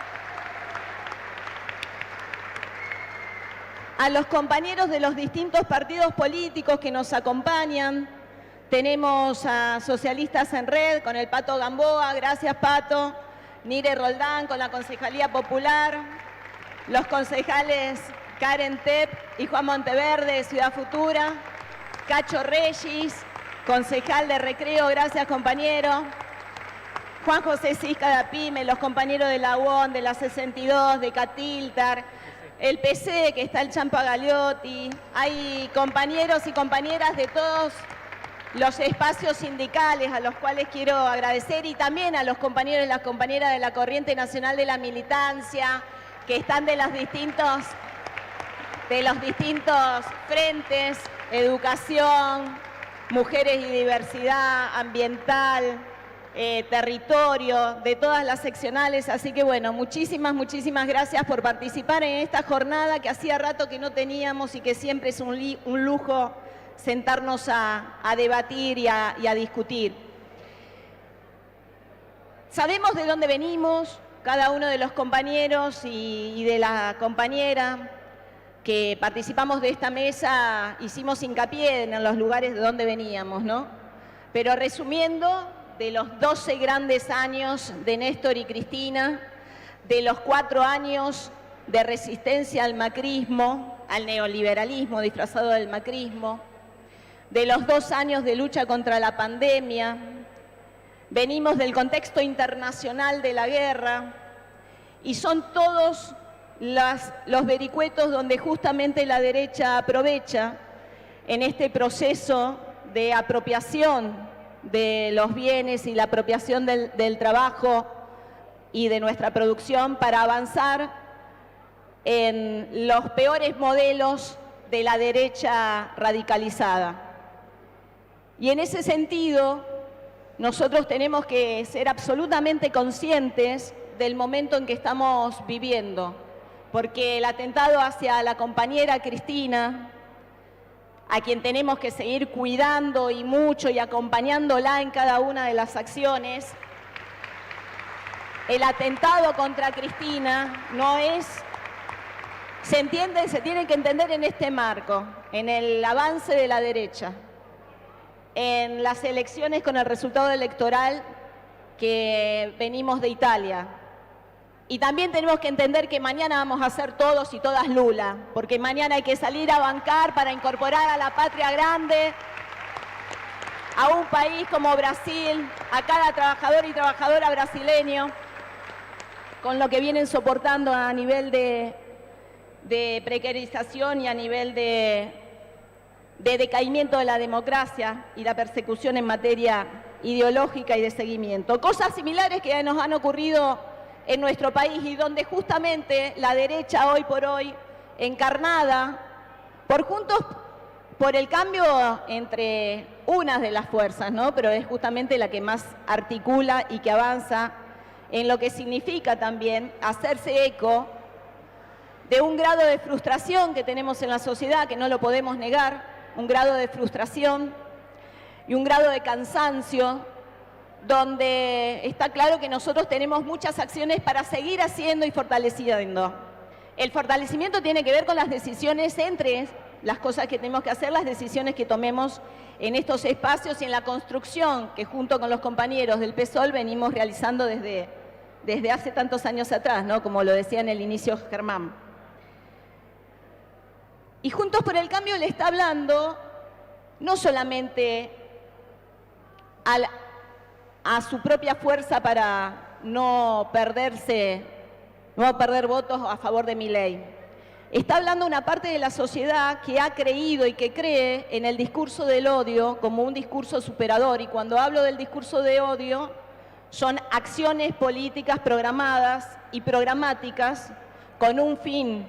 A los compañeros de los distintos partidos políticos que nos acompañan. Tenemos a Socialistas en Red con el Pato Gamboa, gracias Pato, Nire Roldán con la Concejalía Popular, los concejales Karen Tepp y Juan Monteverde de Ciudad Futura, Cacho Regis, concejal de Recreo, gracias compañero, Juan José Cisca de APIME, los compañeros de la UON, de la 62, de Catiltar, el PC, que está el Champa Gagliotti, hay compañeros y compañeras de todos los espacios sindicales a los cuales quiero agradecer y también a los compañeros y las compañeras de la Corriente Nacional de la Militancia que están de los distintos frentes, educación, mujeres y diversidad, ambiental, territorio, de todas las seccionales. Así que bueno, muchísimas gracias por participar en esta jornada que hacía rato que no teníamos y que siempre es un lujo sentarnos a debatir y a discutir. Sabemos de dónde venimos, cada uno de los compañeros y de la compañera que participamos de esta mesa, hicimos hincapié en los lugares de donde veníamos, ¿no? Pero resumiendo, de los 12 grandes años de Néstor y Cristina, de los 4 años de resistencia al macrismo, al neoliberalismo disfrazado del macrismo, de los 2 años de lucha contra la pandemia. Venimos del contexto internacional de la guerra y son todos los vericuetos donde justamente la derecha aprovecha en este proceso de apropiación de los bienes y la apropiación del trabajo y de nuestra producción para avanzar en los peores modelos de la derecha radicalizada. Y en ese sentido, nosotros tenemos que ser absolutamente conscientes del momento en que estamos viviendo, porque el atentado hacia la compañera Cristina, a quien tenemos que seguir cuidando y mucho y acompañándola en cada una de las acciones, el atentado contra Cristina no es, se entiende, se tiene que entender en este marco, en el avance de la derecha, en las elecciones con el resultado electoral que venimos de Italia. Y también tenemos que entender que mañana vamos a ser todos y todas Lula, porque mañana hay que salir a bancar para incorporar a la patria grande, a un país como Brasil, a cada trabajador y trabajadora brasileño, con lo que vienen soportando a nivel de precarización y a nivel de decaimiento de la democracia y la persecución en materia ideológica y de seguimiento. Cosas similares que nos han ocurrido en nuestro país y donde justamente la derecha hoy por hoy, encarnada por Juntos por el Cambio entre unas de las fuerzas, ¿no? Pero es justamente la que más articula y que avanza en lo que significa también hacerse eco de un grado de frustración que tenemos en la sociedad, que no lo podemos negar, un grado de frustración y un grado de cansancio, donde está claro que nosotros tenemos muchas acciones para seguir haciendo y fortaleciendo. El fortalecimiento tiene que ver con las decisiones, entre las cosas que tenemos que hacer, las decisiones que tomemos en estos espacios y en la construcción que junto con los compañeros del PSOL venimos realizando desde hace tantos años atrás, ¿no? Como lo decía en el inicio Germán. Y Juntos por el Cambio le está hablando no solamente a su propia fuerza para no perder votos a favor de Milei. Está hablando una parte de la sociedad que ha creído y que cree en el discurso del odio como un discurso superador. Y cuando hablo del discurso de odio, son acciones políticas programadas y programáticas con un fin,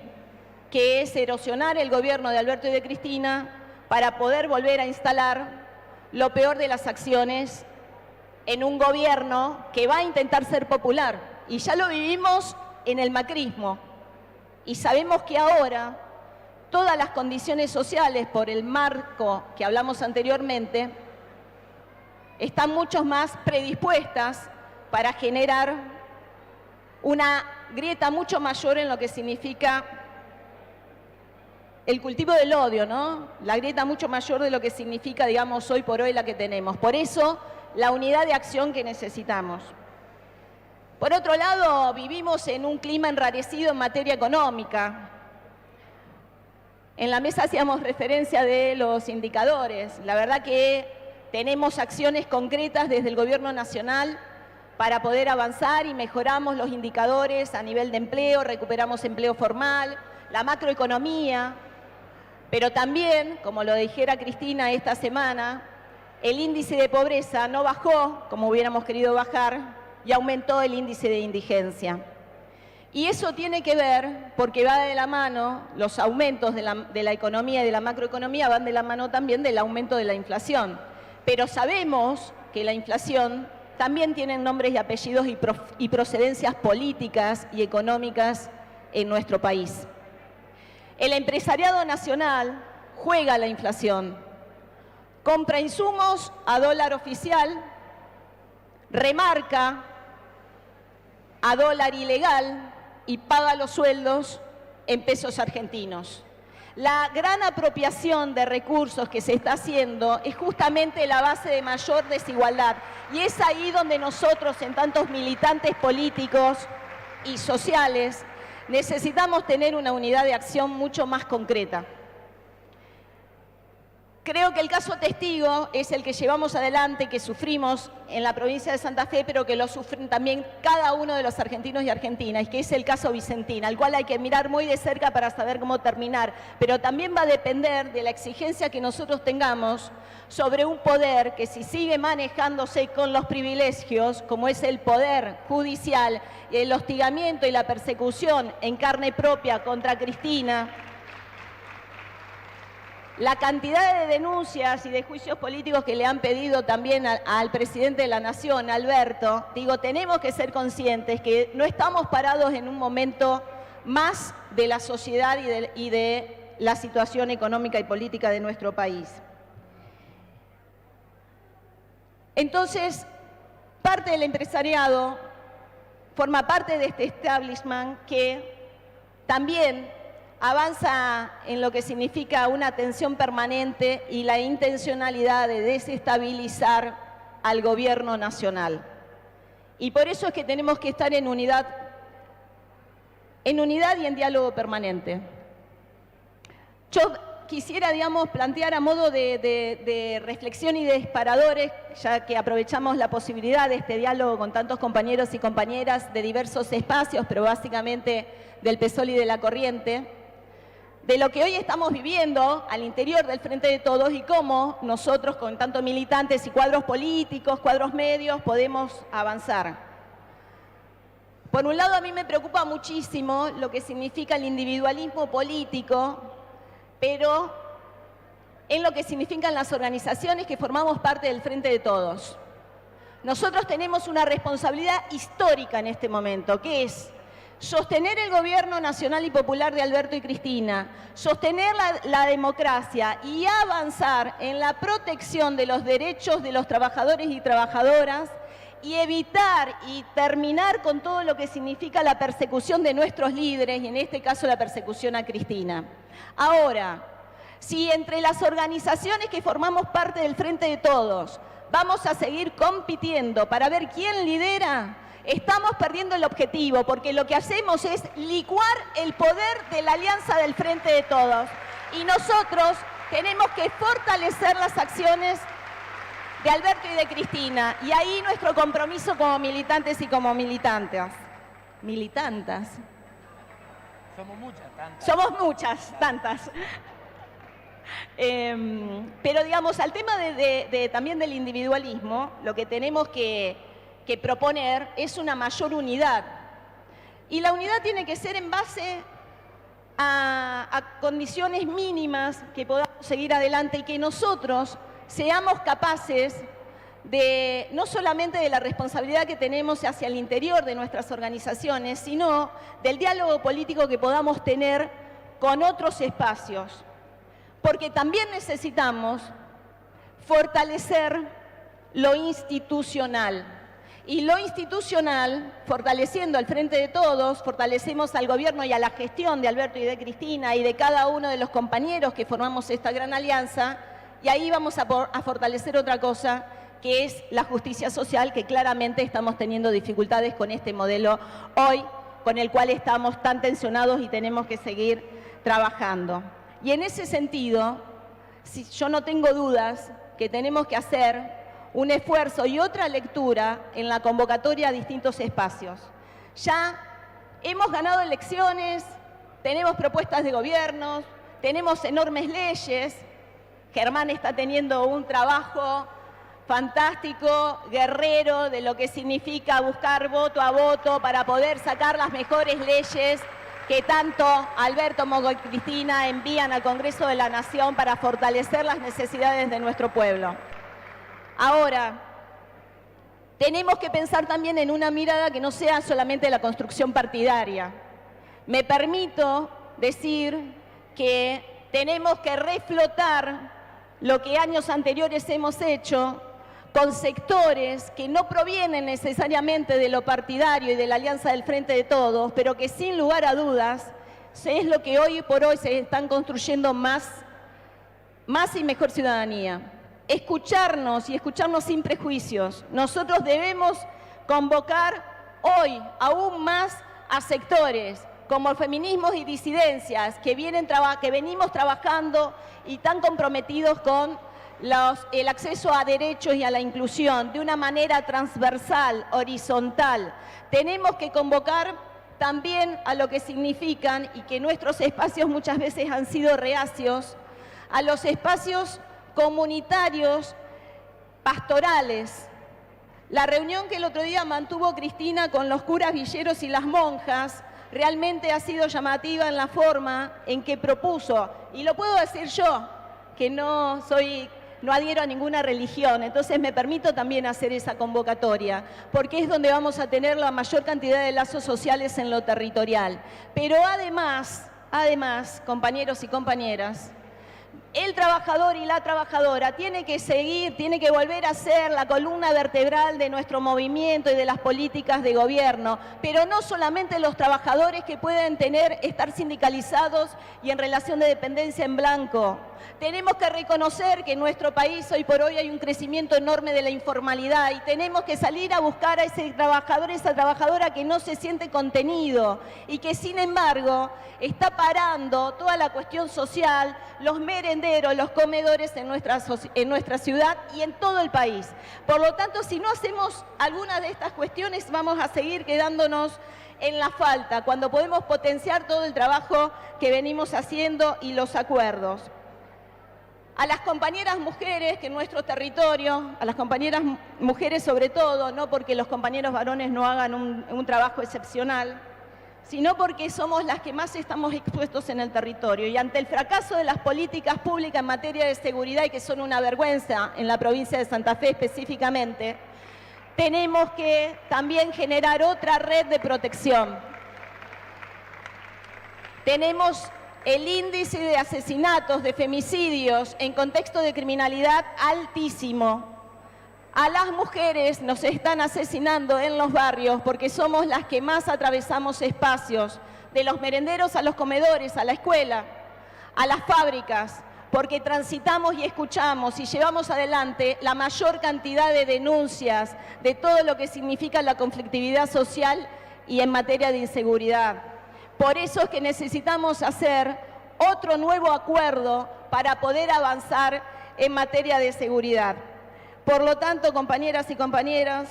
que es erosionar el gobierno de Alberto y de Cristina para poder volver a instalar lo peor de las acciones en un gobierno que va a intentar ser popular. Y ya lo vivimos en el macrismo. Y sabemos que ahora todas las condiciones sociales, por el marco que hablamos anteriormente, están mucho más predispuestas para generar una grieta mucho mayor en lo que significa el cultivo del odio, ¿no? La grieta mucho mayor de lo que significa, digamos, hoy por hoy la que tenemos. Por eso, la unidad de acción que necesitamos. Por otro lado, vivimos en un clima enrarecido en materia económica. En la mesa hacíamos referencia de los indicadores. La verdad que tenemos acciones concretas desde el Gobierno Nacional para poder avanzar y mejoramos los indicadores a nivel de empleo, recuperamos empleo formal, la macroeconomía, pero también, como lo dijera Cristina esta semana, el índice de pobreza no bajó como hubiéramos querido bajar y aumentó el índice de indigencia. Y eso tiene que ver porque va de la mano, los aumentos de la economía y de la macroeconomía van de la mano también del aumento de la inflación. Pero sabemos que la inflación también tiene nombres y apellidos y procedencias políticas y económicas en nuestro país. El empresariado nacional juega la inflación, compra insumos a dólar oficial, remarca a dólar ilegal y paga los sueldos en pesos argentinos. La gran apropiación de recursos que se está haciendo es justamente la base de mayor desigualdad. Y es ahí donde nosotros, en tantos militantes políticos y sociales, necesitamos tener una unidad de acción mucho más concreta. Creo que el caso testigo es el que llevamos adelante, que sufrimos en la provincia de Santa Fe, pero que lo sufren también cada uno de los argentinos y argentinas, que es el caso Vicentina, al cual hay que mirar muy de cerca para saber cómo terminar. Pero también va a depender de la exigencia que nosotros tengamos sobre un poder que, si sigue manejándose con los privilegios, como es el poder judicial, y el hostigamiento y la persecución en carne propia contra Cristina, la cantidad de denuncias y de juicios políticos que le han pedido también al presidente de la Nación, Alberto, digo, tenemos que ser conscientes que no estamos parados en un momento más de la sociedad y de la situación económica y política de nuestro país. Entonces, parte del empresariado forma parte de este establishment que también avanza en lo que significa una tensión permanente y la intencionalidad de desestabilizar al gobierno nacional. Y por eso es que tenemos que estar en unidad y en diálogo permanente. Yo quisiera, digamos, plantear a modo de reflexión y de disparadores, ya que aprovechamos la posibilidad de este diálogo con tantos compañeros y compañeras de diversos espacios, pero básicamente del PSOL y de la Corriente, de lo que hoy estamos viviendo al interior del Frente de Todos y cómo nosotros, con tanto militantes y cuadros políticos, cuadros medios, podemos avanzar. Por un lado, a mí me preocupa muchísimo lo que significa el individualismo político, pero en lo que significan las organizaciones que formamos parte del Frente de Todos. Nosotros tenemos una responsabilidad histórica en este momento, que es sostener el gobierno nacional y popular de Alberto y Cristina, sostener la democracia y avanzar en la protección de los derechos de los trabajadores y trabajadoras y evitar y terminar con todo lo que significa la persecución de nuestros líderes y en este caso la persecución a Cristina. Ahora, si entre las organizaciones que formamos parte del Frente de Todos vamos a seguir compitiendo para ver quién lidera, estamos perdiendo el objetivo, porque lo que hacemos es licuar el poder de la alianza del Frente de Todos. Y nosotros tenemos que fortalecer las acciones de Alberto y de Cristina. Y ahí nuestro compromiso como militantes y como militantas. Militantas. Somos muchas, tantas. Somos muchas, tantas. Pero digamos, al tema también del individualismo, lo que tenemos que proponer es una mayor unidad. Y la unidad tiene que ser en base a condiciones mínimas que podamos seguir adelante y que nosotros seamos capaces de, no solamente de la responsabilidad que tenemos hacia el interior de nuestras organizaciones, sino del diálogo político que podamos tener con otros espacios. Porque también necesitamos fortalecer lo institucional. Y lo institucional, fortaleciendo al Frente de Todos, fortalecemos al gobierno y a la gestión de Alberto y de Cristina y de cada uno de los compañeros que formamos esta gran alianza, y ahí vamos a fortalecer otra cosa, que es la justicia social, que claramente estamos teniendo dificultades con este modelo hoy, con el cual estamos tan tensionados y tenemos que seguir trabajando. Y en ese sentido, yo no tengo dudas que tenemos que hacer un esfuerzo y otra lectura en la convocatoria a distintos espacios. Ya hemos ganado elecciones, tenemos propuestas de gobierno, tenemos enormes leyes. Germán está teniendo un trabajo fantástico, guerrero, de lo que significa buscar voto a voto para poder sacar las mejores leyes que tanto Alberto como Cristina envían al Congreso de la Nación para fortalecer las necesidades de nuestro pueblo. Ahora, tenemos que pensar también en una mirada que no sea solamente la construcción partidaria. Me permito decir que tenemos que reflotar lo que años anteriores hemos hecho con sectores que no provienen necesariamente de lo partidario y de la alianza del Frente de Todos, pero que sin lugar a dudas es lo que hoy por hoy se están construyendo más y mejor ciudadanía. Escucharnos y escucharnos sin prejuicios. Nosotros debemos convocar hoy aún más a sectores como feminismos y disidencias que venimos trabajando y tan comprometidos con el acceso a derechos y a la inclusión de una manera transversal, horizontal. Tenemos que convocar también a lo que significan y que nuestros espacios muchas veces han sido reacios, a los espacios comunitarios, pastorales. La reunión que el otro día mantuvo Cristina con los curas villeros y las monjas realmente ha sido llamativa en la forma en que propuso, y lo puedo decir yo, que no adhiero a ninguna religión, entonces me permito también hacer esa convocatoria, porque es donde vamos a tener la mayor cantidad de lazos sociales en lo territorial. Pero además, compañeros y compañeras, el trabajador y la trabajadora tiene que volver a ser la columna vertebral de nuestro movimiento y de las políticas de gobierno, pero no solamente los trabajadores que pueden estar sindicalizados y en relación de dependencia en blanco. Tenemos que reconocer que en nuestro país hoy por hoy hay un crecimiento enorme de la informalidad y tenemos que salir a buscar a ese trabajador, esa trabajadora que no se siente contenido y que sin embargo está parando toda la cuestión social, los merenderos, los comedores en nuestra ciudad y en todo el país. Por lo tanto, si no hacemos alguna de estas cuestiones, vamos a seguir quedándonos en la falta, cuando podemos potenciar todo el trabajo que venimos haciendo y los acuerdos. A las compañeras mujeres que en nuestro territorio, a las compañeras mujeres sobre todo, no porque los compañeros varones no hagan un trabajo excepcional, sino porque somos las que más estamos expuestos en el territorio. Y ante el fracaso de las políticas públicas en materia de seguridad, y que son una vergüenza en la provincia de Santa Fe específicamente, tenemos que también generar otra red de protección. Tenemos el índice de asesinatos, de femicidios en contexto de criminalidad altísimo. A las mujeres nos están asesinando en los barrios porque somos las que más atravesamos espacios, de los merenderos a los comedores, a la escuela, a las fábricas, porque transitamos y escuchamos y llevamos adelante la mayor cantidad de denuncias de todo lo que significa la conflictividad social y en materia de inseguridad. Por eso es que necesitamos hacer otro nuevo acuerdo para poder avanzar en materia de seguridad. Por lo tanto, compañeras y compañeros,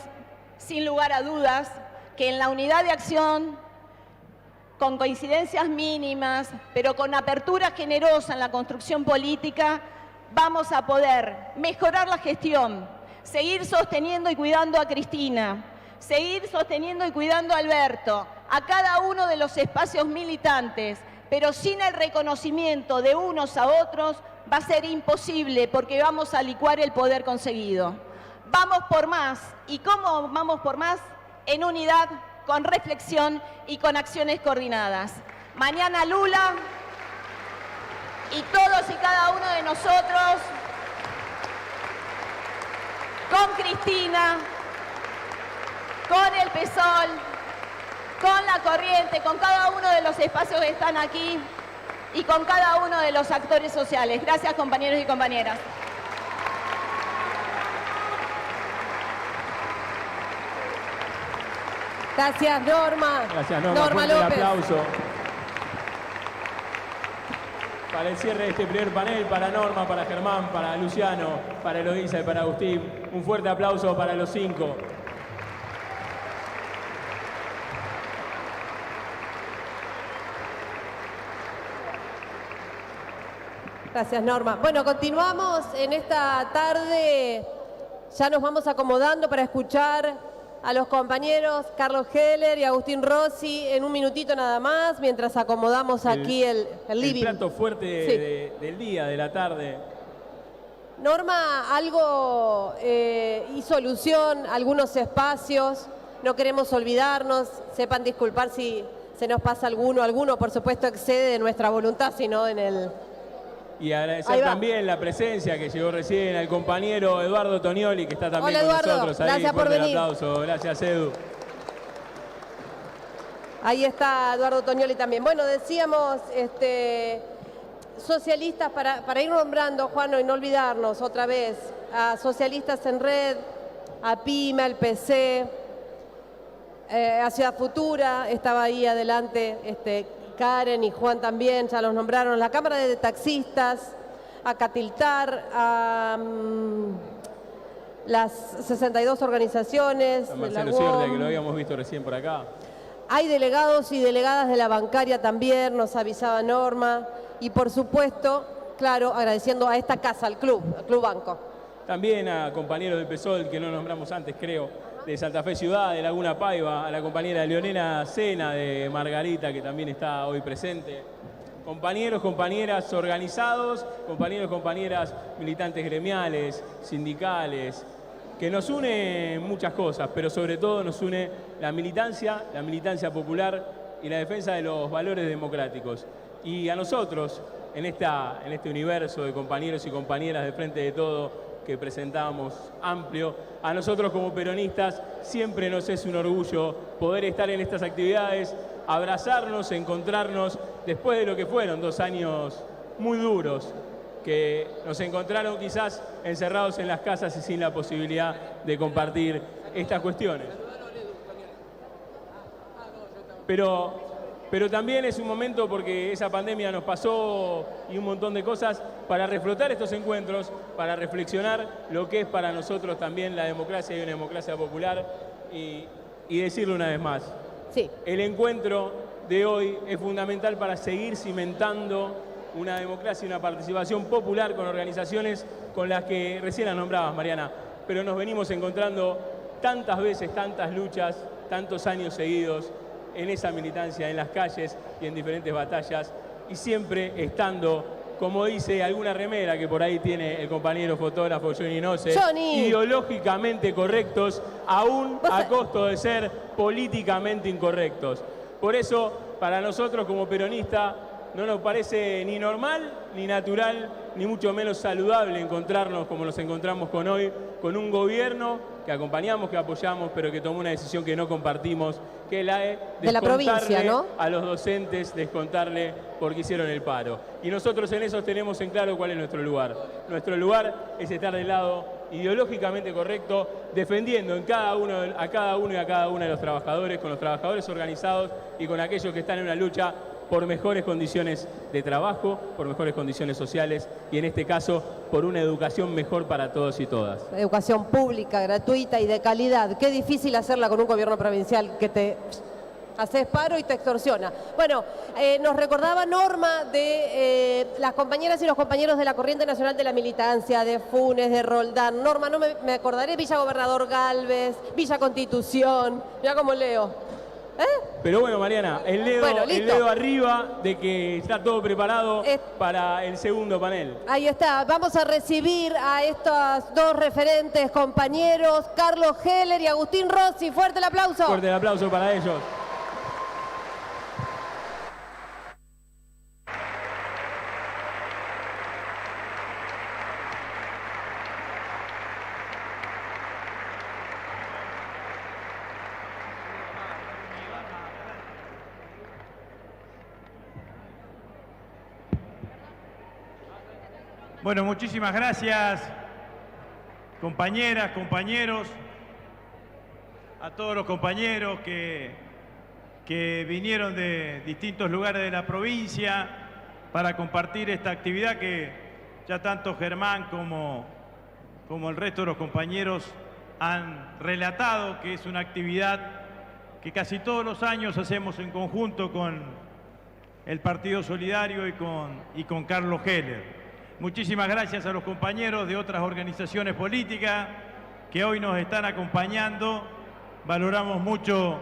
sin lugar a dudas, que en la unidad de acción, con coincidencias mínimas, pero con apertura generosa en la construcción política, vamos a poder mejorar la gestión, seguir sosteniendo y cuidando a Cristina, seguir sosteniendo y cuidando a Alberto, a cada uno de los espacios militantes, pero sin el reconocimiento de unos a otros va a ser imposible porque vamos a licuar el poder conseguido. Vamos por más. ¿Y cómo vamos por más? En unidad, con reflexión y con acciones coordinadas. Mañana Lula y todos y cada uno de nosotros, con Cristina, con el PSOL, con la corriente, con cada uno de los espacios que están aquí y con cada uno de los actores sociales. Gracias, compañeros y compañeras. Gracias, Norma. Gracias, Norma. Norma Fuerte el López. aplauso para el cierre de este primer panel, para Norma, para Germán, para Luciano, para Eloísa y para Agustín. Un fuerte aplauso para los 5. Gracias, Norma. Bueno, continuamos en esta tarde. Ya nos vamos acomodando para escuchar a los compañeros Carlos Heller y Agustín Rossi en un minutito nada más, mientras acomodamos aquí el living. El plato fuerte Sí. del día, de la tarde. Norma, algo hizo alusión, algunos espacios, no queremos olvidarnos, sepan disculpar si se nos pasa alguno por supuesto excede de nuestra voluntad, sino en el... Y agradecer también la presencia que llegó recién al compañero Eduardo Tonioli, que está también Hola, con Eduardo. nosotros ahí. Gracias por Fuerte el venir. aplauso. Gracias, Edu. Ahí está Eduardo Toñoli también. Bueno, decíamos, socialistas, para ir nombrando, Juan, y no olvidarnos otra vez, a Socialistas en Red, a PYME, al PC, a Ciudad Futura, estaba ahí adelante Karen y Juan también, ya los nombraron, la Cámara de Taxistas, a Catiltar, a las 62 organizaciones. A Marcelo Ciordia, que lo habíamos visto recién por acá. Hay delegados y delegadas de la bancaria también, nos avisaba Norma. Y por supuesto, claro, agradeciendo a esta casa, al Club Banco. También a compañeros del PSOL, que no nombramos antes, creo, de Santa Fe Ciudad, de Laguna Paiva, a la compañera Leonela Sena, de Margarita, que también está hoy presente. Compañeros, compañeras organizados, compañeros, compañeras militantes gremiales, sindicales, que nos une muchas cosas, pero sobre todo nos une la militancia popular y la defensa de los valores democráticos. Y a nosotros, en este universo de compañeros y compañeras de Frente de Todo que presentamos amplio, a nosotros como peronistas siempre nos es un orgullo poder estar en estas actividades, abrazarnos, encontrarnos después de lo que fueron 2 años muy duros, que nos encontraron quizás encerrados en las casas y sin la posibilidad de compartir estas cuestiones. Pero también es un momento, porque esa pandemia nos pasó y un montón de cosas, para reflotar estos encuentros, para reflexionar lo que es para nosotros también la democracia y una democracia popular, y decirlo una vez más. Sí. El encuentro de hoy es fundamental para seguir cimentando una democracia y una participación popular con organizaciones con las que recién las nombrabas, Mariana, pero nos venimos encontrando tantas veces, tantas luchas, tantos años seguidos en esa militancia, en las calles y en diferentes batallas, y siempre estando, como dice alguna remera que por ahí tiene el compañero fotógrafo Johnny Noce, ideológicamente correctos, aún a costo de ser políticamente incorrectos. Por eso, para nosotros como peronistas, no nos parece ni normal, ni natural, ni mucho menos saludable encontrarnos como nos encontramos con hoy, con un gobierno que acompañamos, que apoyamos, pero que tomó una decisión que no compartimos, que es la de la provincia, ¿no? A los docentes, descontarle porque hicieron el paro. Y nosotros en eso tenemos en claro cuál es nuestro lugar. Nuestro lugar es estar del lado ideológicamente correcto, defendiendo a cada uno y a cada una de los trabajadores, con los trabajadores organizados y con aquellos que están en una lucha por mejores condiciones de trabajo, por mejores condiciones sociales y en este caso por una educación mejor para todos y todas. Educación pública, gratuita y de calidad. Qué difícil hacerla con un gobierno provincial que te haces paro y te extorsiona. Bueno, nos recordaba Norma de las compañeras y los compañeros de la Corriente Nacional de la Militancia, de Funes, de Roldán. Norma, no me acordaré, Villa Gobernador Galvez, Villa Constitución, ya como leo. Pero bueno, Mariana, el dedo arriba de que está todo preparado para el segundo panel. Ahí está, vamos a recibir a estos 2 referentes compañeros, Carlos Heller y Agustín Rossi. Fuerte el aplauso. Fuerte el aplauso para ellos. Bueno, muchísimas gracias, compañeras, compañeros, a todos los compañeros que vinieron de distintos lugares de la provincia para compartir esta actividad que ya tanto Germán como el resto de los compañeros han relatado, que es una actividad que casi todos los años hacemos en conjunto con el Partido Solidario y con Carlos Heller. Muchísimas gracias a los compañeros de otras organizaciones políticas que hoy nos están acompañando. Valoramos mucho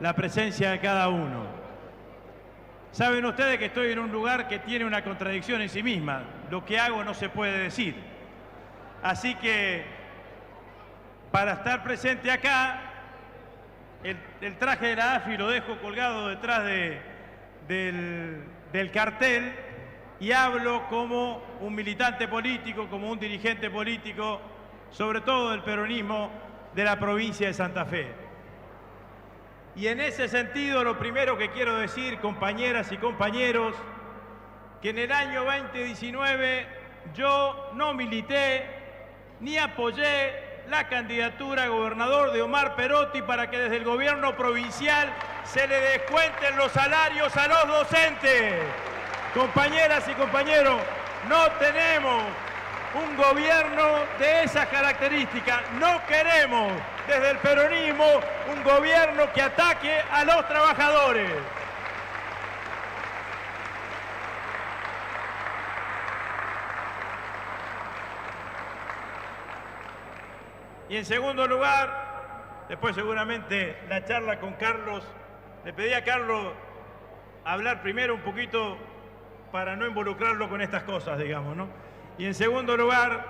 la presencia de cada uno. Saben ustedes que estoy en un lugar que tiene una contradicción en sí misma. Lo que hago no se puede decir. Así que, para estar presente acá, el traje de la AFI lo dejo colgado detrás del cartel y hablo como un militante político, como un dirigente político, sobre todo del peronismo de la provincia de Santa Fe. Y en ese sentido, lo primero que quiero decir, compañeras y compañeros, que en el año 2019 yo no milité ni apoyé la candidatura a gobernador de Omar Perotti para que desde el gobierno provincial se le descuenten los salarios a los docentes. Compañeras y compañeros, no tenemos un gobierno de esas características. No queremos desde el peronismo un gobierno que ataque a los trabajadores. Y en segundo lugar, después seguramente la charla con Carlos, le pedí a Carlos hablar primero un poquito para no involucrarlo con estas cosas, digamos, ¿no? Y en segundo lugar,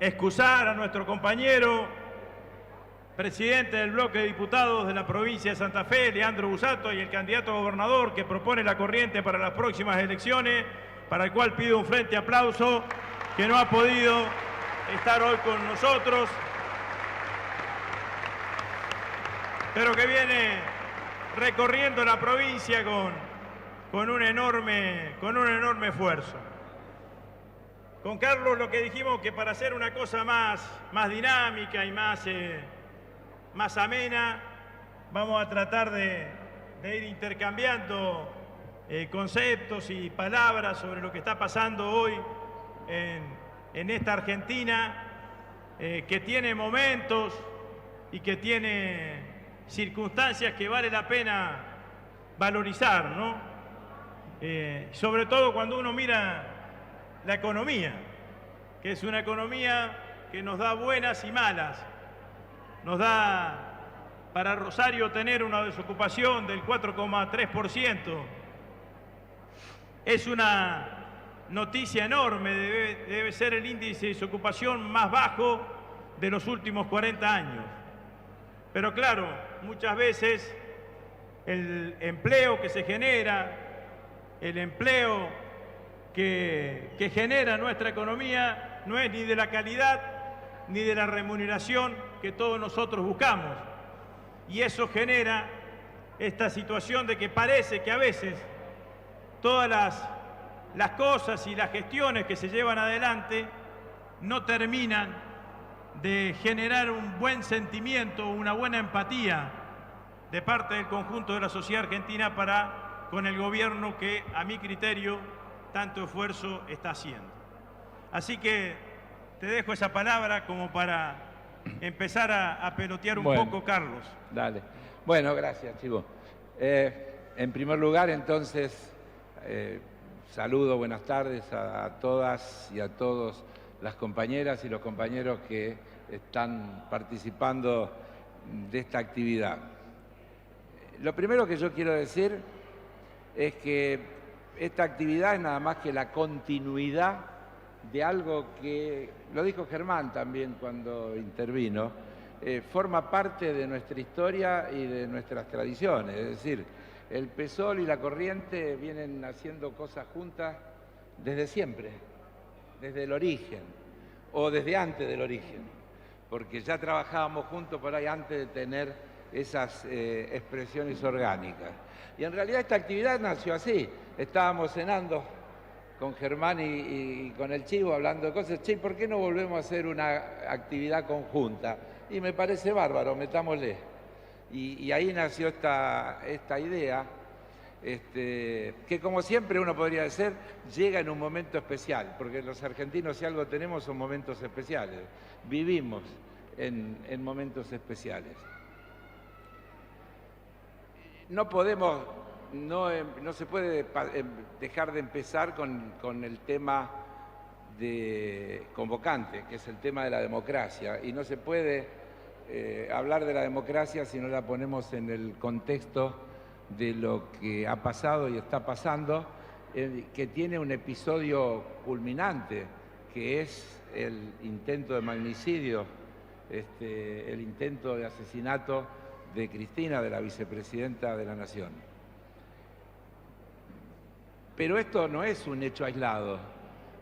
excusar a nuestro compañero, presidente del bloque de diputados de la provincia de Santa Fe, Leandro Busato, y el candidato a gobernador que propone la corriente para las próximas elecciones, para el cual pido un fuerte aplauso, que no ha podido estar hoy con nosotros, pero que viene recorriendo la provincia con un enorme esfuerzo. Con Carlos lo que dijimos que para hacer una cosa más dinámica y más amena, vamos a tratar de ir intercambiando conceptos y palabras sobre lo que está pasando hoy en esta Argentina, que tiene momentos y que tiene circunstancias que vale la pena valorizar, ¿no? Sobre todo cuando uno mira la economía, que es una economía que nos da buenas y malas. Nos da para Rosario tener una desocupación del 4,3%. Es una noticia enorme, debe ser el índice de desocupación más bajo de los últimos 40 años. Pero claro, muchas veces el empleo que se genera, el empleo que genera nuestra economía no es ni de la calidad ni de la remuneración que todos nosotros buscamos. Y eso genera esta situación de que parece que a veces todas las cosas y las gestiones que se llevan adelante no terminan de generar un buen sentimiento, una buena empatía de parte del conjunto de la sociedad argentina para con el gobierno que, a mi criterio, tanto esfuerzo está haciendo. Así que te dejo esa palabra como para empezar a pelotear un poco, Carlos. Dale. Bueno, gracias, Chivo. En primer lugar, entonces, saludo, buenas tardes a todas y a todos las compañeras y los compañeros que están participando de esta actividad. Lo primero que yo quiero decir es que esta actividad es nada más que la continuidad de algo que, lo dijo Germán también cuando intervino, forma parte de nuestra historia y de nuestras tradiciones. Es decir, el PSOL y la Corriente vienen haciendo cosas juntas desde siempre, desde el origen, o desde antes del origen, porque ya trabajábamos juntos por ahí antes de tener esas expresiones orgánicas. Y en realidad esta actividad nació así. Estábamos cenando con Germán y con el Chivo hablando de cosas. Che, ¿por qué no volvemos a hacer una actividad conjunta? Y me parece bárbaro, metámosle. Y ahí nació esta idea, que como siempre uno podría decir, llega en un momento especial, porque los argentinos si algo tenemos son momentos especiales. Vivimos en momentos especiales. No podemos, no se puede dejar de empezar con el tema convocante, que es el tema de la democracia. Y no se puede hablar de la democracia si no la ponemos en el contexto de lo que ha pasado y está pasando, que tiene un episodio culminante, que es el intento de magnicidio, el intento de asesinato de Cristina, de la vicepresidenta de la Nación. Pero esto no es un hecho aislado.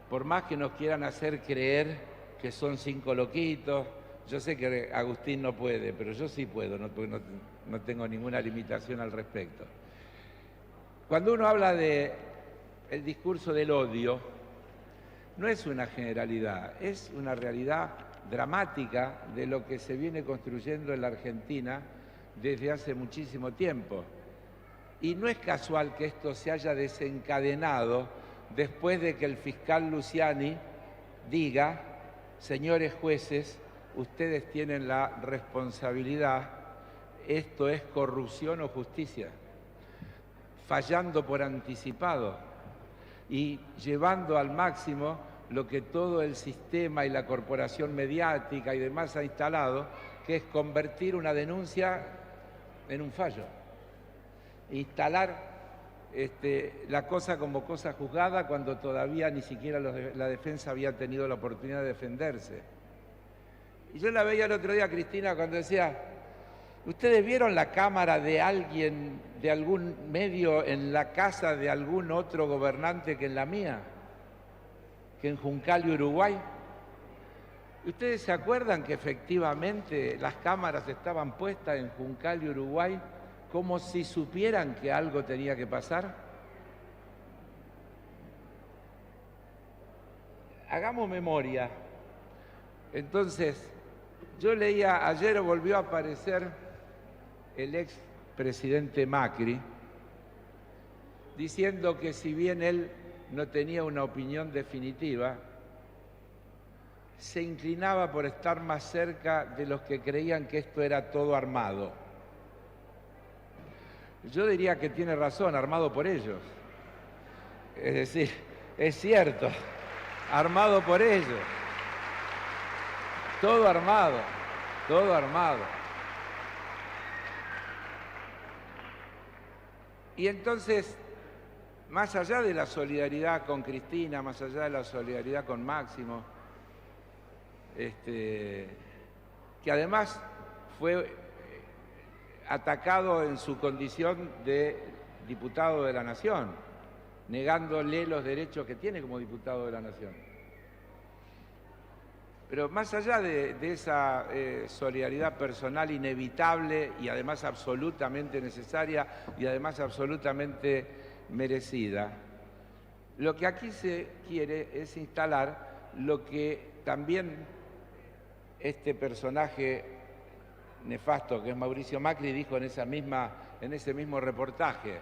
Por más que nos quieran hacer creer que son 5 loquitos, Yo sé que Agustín no puede, pero yo sí puedo, porque no tengo ninguna limitación al respecto. Cuando uno habla de el discurso del odio, no es una generalidad, es una realidad dramática de lo que se viene construyendo en la Argentina desde hace muchísimo tiempo. Y no es casual que esto se haya desencadenado después de que el fiscal Luciani diga: señores jueces, ustedes tienen la responsabilidad, esto es corrupción o justicia, fallando por anticipado y llevando al máximo lo que todo el sistema y la corporación mediática y demás ha instalado, que es convertir una denuncia en un fallo, instalar la cosa como cosa juzgada cuando todavía ni siquiera la defensa había tenido la oportunidad de defenderse. Y yo la veía el otro día, Cristina, cuando decía: ¿ustedes vieron la cámara de alguien, de algún medio en la casa de algún otro gobernante que en la mía? Que en Juncal, Uruguay. ¿Ustedes se acuerdan que efectivamente las cámaras estaban puestas en Juncal, Uruguay, como si supieran que algo tenía que pasar? Hagamos memoria. Entonces, yo leía, ayer volvió a aparecer el ex presidente Macri, diciendo que si bien él no tenía una opinión definitiva, se inclinaba por estar más cerca de los que creían que esto era todo armado. Yo diría que tiene razón, armado por ellos. Es decir, es cierto, armado por ellos. Todo armado, todo armado. Y entonces, más allá de la solidaridad con Cristina, más allá de la solidaridad con Máximo, que además fue atacado en su condición de diputado de la Nación, negándole los derechos que tiene como diputado de la Nación. Pero más allá de esa solidaridad personal inevitable y además absolutamente necesaria y además absolutamente merecida, lo que aquí se quiere es instalar lo que también este personaje nefasto que es Mauricio Macri dijo en ese mismo reportaje,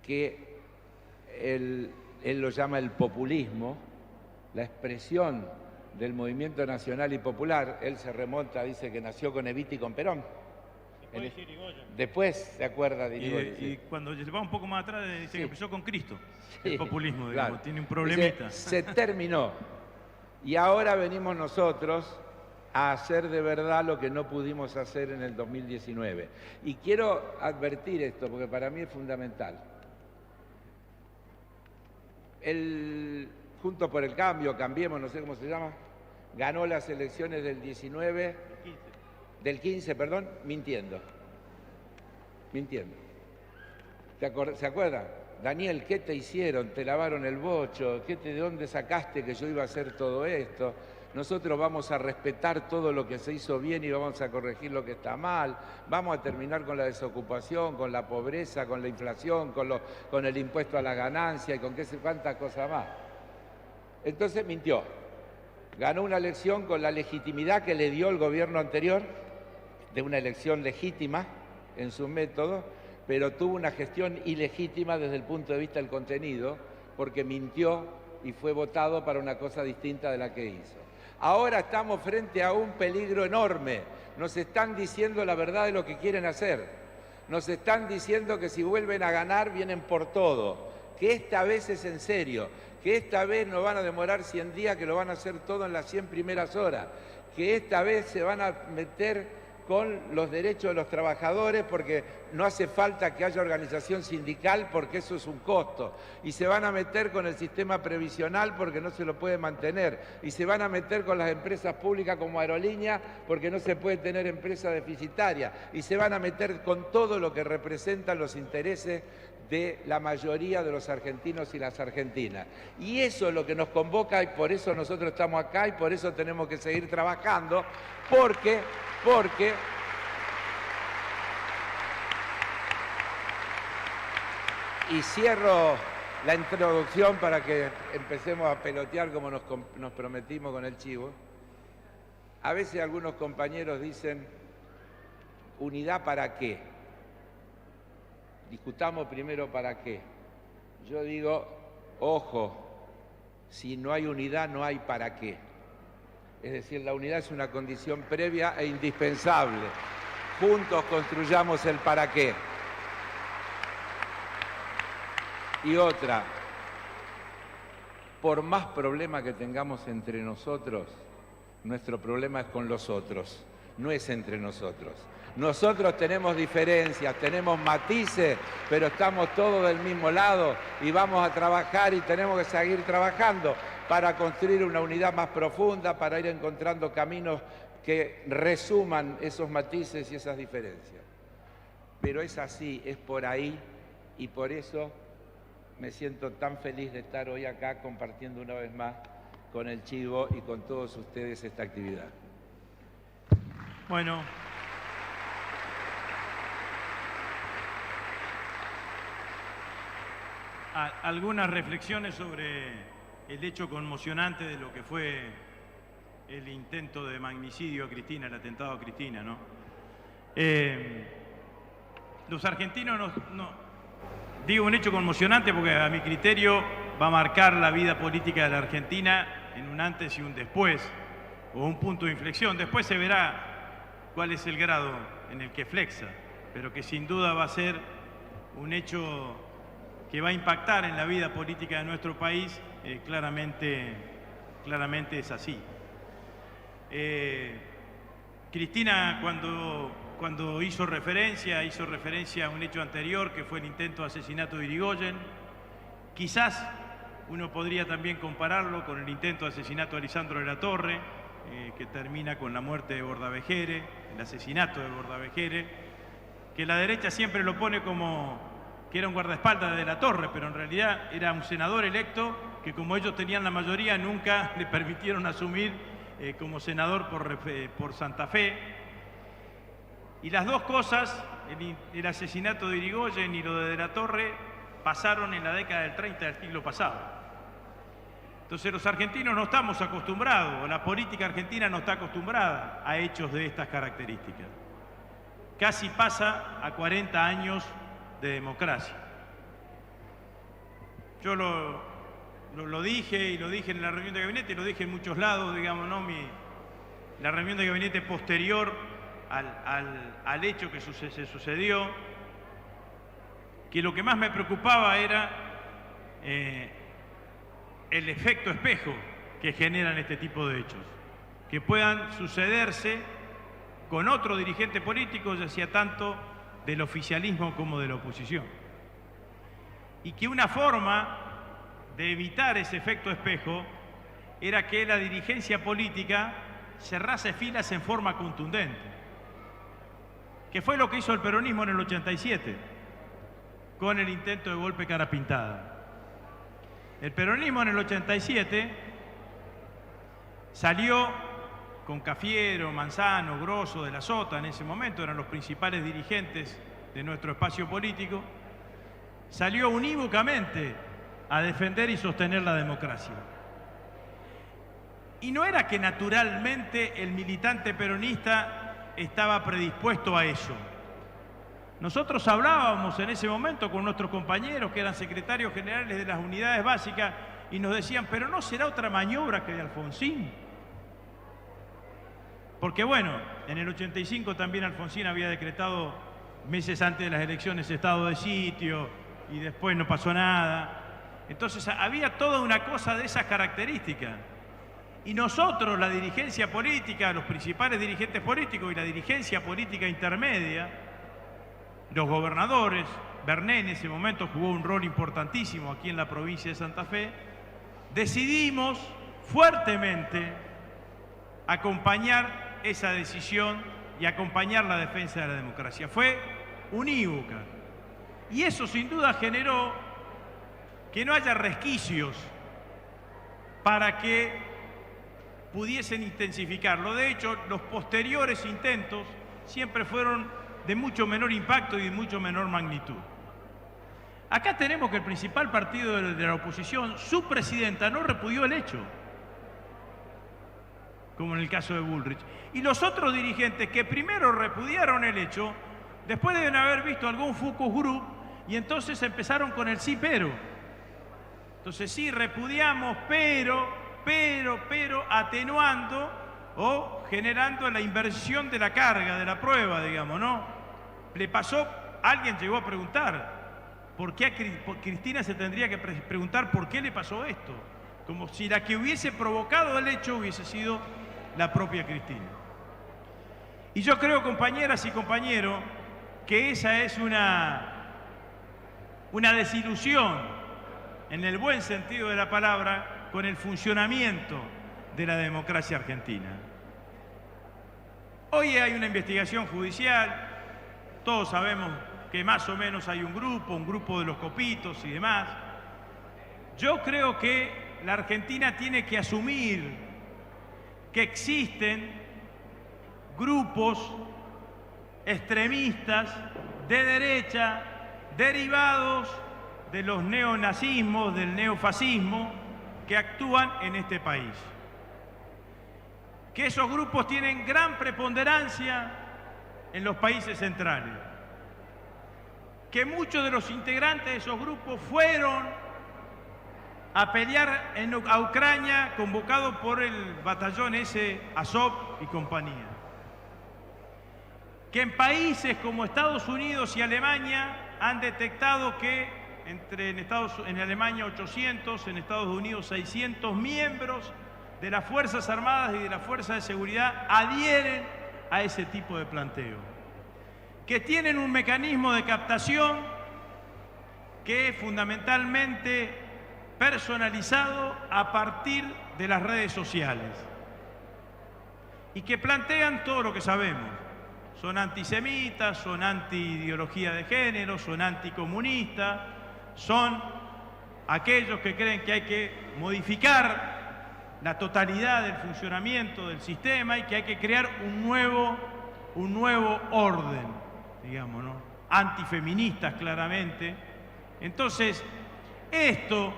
que él lo llama el populismo, la expresión del movimiento nacional y popular. Él se remonta, dice que nació con Evita y con Perón. Después se acuerda de Irigoyen. Y cuando se va un poco más atrás, dice que empezó con Cristo. Sí, el populismo, digamos, claro. Tiene un problemita. Dice, se terminó. Y ahora venimos nosotros a hacer de verdad lo que no pudimos hacer en el 2019. Y quiero advertir esto, porque para mí es fundamental. Juntos por el Cambio, Cambiemos, no sé cómo se llama, ganó las elecciones del 19, del 15, perdón, mintiendo. ¿Se acuerdan? Daniel, ¿qué te hicieron? ¿Te lavaron el bocho? ¿De dónde sacaste que yo iba a hacer todo esto? Nosotros vamos a respetar todo lo que se hizo bien y vamos a corregir lo que está mal. Vamos a terminar con la desocupación, con la pobreza, con la inflación, con el impuesto a la ganancia y con qué sé cuántas cosas más. Entonces mintió. Ganó una elección con la legitimidad que le dio el gobierno anterior, de una elección legítima en su método, pero tuvo una gestión ilegítima desde el punto de vista del contenido, porque mintió y fue votado para una cosa distinta de la que hizo. Ahora estamos frente a un peligro enorme. Nos están diciendo la verdad de lo que quieren hacer. Nos están diciendo que si vuelven a ganar vienen por todo, que esta vez es en serio, que esta vez no van a demorar 100 días, que lo van a hacer todo en las 100 primeras horas, que esta vez se van a meter con los derechos de los trabajadores porque no hace falta que haya organización sindical porque eso es un costo, y se van a meter con el sistema previsional porque no se lo puede mantener, y se van a meter con las empresas públicas como aerolíneas porque no se puede tener empresas deficitarias, y se van a meter con todo lo que representan los intereses de la mayoría de los argentinos y las argentinas. Y eso es lo que nos convoca y por eso nosotros estamos acá y por eso tenemos que seguir trabajando, porque y cierro la introducción para que empecemos a pelotear como nos prometimos con el chivo. A veces algunos compañeros dicen, ¿unidad para qué? Discutamos primero para qué. Yo digo, ojo, si no hay unidad no hay para qué. Es decir, la unidad es una condición previa e indispensable. Juntos construyamos el para qué. Y otra, por más problemas que tengamos entre nosotros, nuestro problema es con los otros, no es entre nosotros. Nosotros tenemos diferencias, tenemos matices, pero estamos todos del mismo lado y vamos a trabajar y tenemos que seguir trabajando para construir una unidad más profunda, para ir encontrando caminos que resuman esos matices y esas diferencias. Pero es así, es por ahí y por eso me siento tan feliz de estar hoy acá compartiendo una vez más con el Chivo y con todos ustedes esta actividad. Bueno, algunas reflexiones sobre el hecho conmocionante de lo que fue el intento de magnicidio a Cristina, el atentado a Cristina, ¿no? Los argentinos digo un hecho conmocionante porque a mi criterio va a marcar la vida política de la Argentina en un antes y un después, o un punto de inflexión. Después se verá cuál es el grado en el que flexa, pero que sin duda va a ser un hecho que va a impactar en la vida política de nuestro país, claramente es así. Cristina, cuando hizo referencia a un hecho anterior que fue el intento de asesinato de Irigoyen. Quizás uno podría también compararlo con el intento de asesinato de Lisandro de la Torre, que termina con la muerte de Bordavejere, el asesinato de Bordavejere, que la derecha siempre lo pone como que era un guardaespaldas de la Torre, pero en realidad era un senador electo que, como ellos tenían la mayoría, nunca le permitieron asumir como senador por Santa Fe. Y las dos cosas, el asesinato de Irigoyen y lo de la Torre, pasaron en la década del 30 del siglo pasado. Entonces los argentinos no estamos acostumbrados, o la política argentina no está acostumbrada a hechos de estas características. Casi pasa a 40 años de democracia. Yo lo dije y lo dije en la reunión de gabinete y lo dije en muchos lados, digamos, ¿no? La reunión de gabinete posterior al hecho que se sucedió, que lo que más me preocupaba era el efecto espejo que generan este tipo de hechos, que puedan sucederse con otro dirigente político, ya sea tanto del oficialismo como de la oposición. Y que una forma de evitar ese efecto espejo era que la dirigencia política cerrase filas en forma contundente, que fue lo que hizo el peronismo en el 87, con el intento de golpe cara pintada. El peronismo en el 87 salió con Cafiero, Manzano, Grosso, de la Sota, en ese momento eran los principales dirigentes de nuestro espacio político, salió unívocamente a defender y sostener la democracia. Y no era que naturalmente el militante peronista estaba predispuesto a eso. Nosotros hablábamos en ese momento con nuestros compañeros que eran secretarios generales de las unidades básicas y nos decían, pero ¿no será otra maniobra que de Alfonsín? Porque bueno, en el 85 también Alfonsín había decretado meses antes de las elecciones estado de sitio y después no pasó nada. Entonces había toda una cosa de esas características. Y nosotros, la dirigencia política, los principales dirigentes políticos y la dirigencia política intermedia, los gobernadores, Bernet en ese momento jugó un rol importantísimo aquí en la provincia de Santa Fe, decidimos fuertemente acompañar esa decisión y acompañar la defensa de la democracia. Fue unívoca. Y eso sin duda generó que no haya resquicios para que pudiesen intensificarlo. De hecho, los posteriores intentos siempre fueron de mucho menor impacto y de mucho menor magnitud. Acá tenemos que el principal partido de la oposición, su presidenta, no repudió el hecho, como en el caso de Bullrich. Y los otros dirigentes que primero repudiaron el hecho, después deben haber visto algún focus group y entonces empezaron con el sí, pero. Entonces sí, repudiamos, pero, atenuando o generando la inversión de la carga, de la prueba, digamos, ¿no? Le pasó, alguien llegó a preguntar, ¿por qué a Cristina se tendría que preguntar por qué le pasó esto? Como si la que hubiese provocado el hecho hubiese sido la propia Cristina. Y yo creo, compañeras y compañeros, que esa es una desilusión, en el buen sentido de la palabra, con el funcionamiento de la democracia argentina. Hoy hay una investigación judicial, todos sabemos que más o menos hay un grupo de los copitos y demás. Yo creo que la Argentina tiene que asumir que existen grupos extremistas de derecha derivados de los neonazismos, del neofascismo, que actúan en este país. Que esos grupos tienen gran preponderancia en los países centrales. Que muchos de los integrantes de esos grupos fueron a pelear a Ucrania convocados por el batallón ese Azov y compañía. Que en países como Estados Unidos y Alemania han detectado que en Alemania 800, en Estados Unidos 600 miembros de las Fuerzas Armadas y de las Fuerzas de Seguridad adhieren a ese tipo de planteo. Que tienen un mecanismo de captación que es fundamentalmente personalizado a partir de las redes sociales y que plantean todo lo que sabemos. Son antisemitas, son anti-ideología de género, son anticomunistas, son aquellos que creen que hay que modificar la totalidad del funcionamiento del sistema y que hay que crear un nuevo orden, digamos, ¿no? Antifeministas, claramente. Entonces, esto,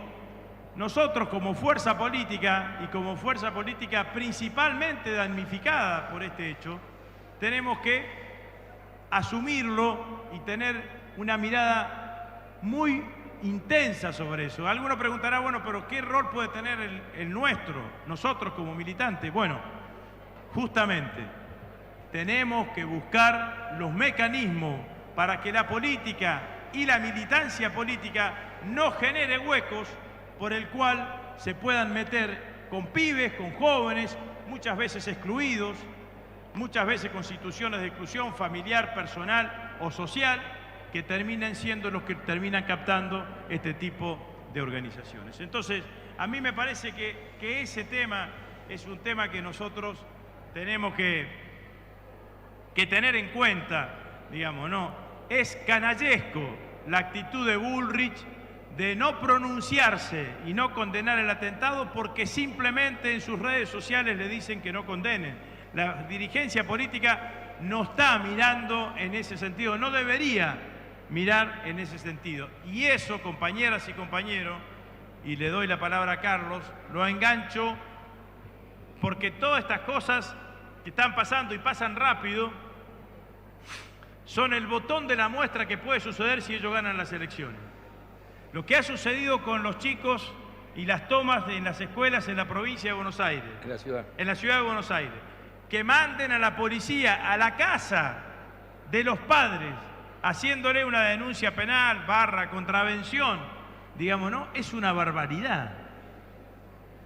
nosotros como fuerza política y como fuerza política principalmente damnificada por este hecho, tenemos que asumirlo y tener una mirada muy intensa sobre eso. Alguno preguntará, bueno, pero ¿qué rol puede tener el nuestro, nosotros como militantes? Bueno, justamente tenemos que buscar los mecanismos para que la política y la militancia política no genere huecos por el cual se puedan meter con pibes, con jóvenes, muchas veces excluidos, muchas veces con situaciones de exclusión familiar, personal o social, que terminan siendo los que terminan captando este tipo de organizaciones. Entonces, a mí me parece que ese tema es un tema que nosotros tenemos que tener en cuenta, digamos, ¿no? Es canallesco la actitud de Bullrich de no pronunciarse y no condenar el atentado porque simplemente en sus redes sociales le dicen que no condenen. La dirigencia política no está mirando en ese sentido, no debería mirar en ese sentido. Y eso, compañeras y compañeros, y le doy la palabra a Carlos, lo engancho porque todas estas cosas que están pasando y pasan rápido son el botón de la muestra que puede suceder si ellos ganan las elecciones. Lo que ha sucedido con los chicos y las tomas en las escuelas en la provincia de Buenos Aires. En la ciudad de Buenos Aires. Que manden a la policía a la casa de los padres, haciéndole una denuncia penal, contravención, digamos, ¿no? Es una barbaridad.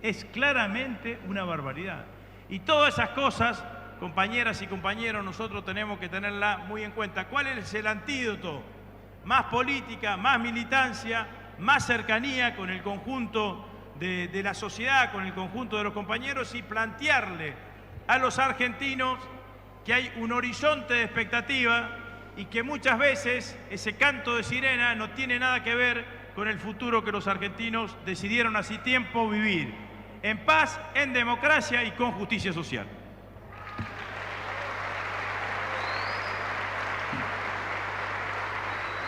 Es claramente una barbaridad. Y todas esas cosas, compañeras y compañeros, nosotros tenemos que tenerlas muy en cuenta. ¿Cuál es el antídoto? Más política, más militancia, más cercanía con el conjunto de la sociedad, con el conjunto de los compañeros y plantearle a los argentinos que hay un horizonte de expectativa y que muchas veces ese canto de sirena no tiene nada que ver con el futuro que los argentinos decidieron hace tiempo vivir, en paz, en democracia y con justicia social.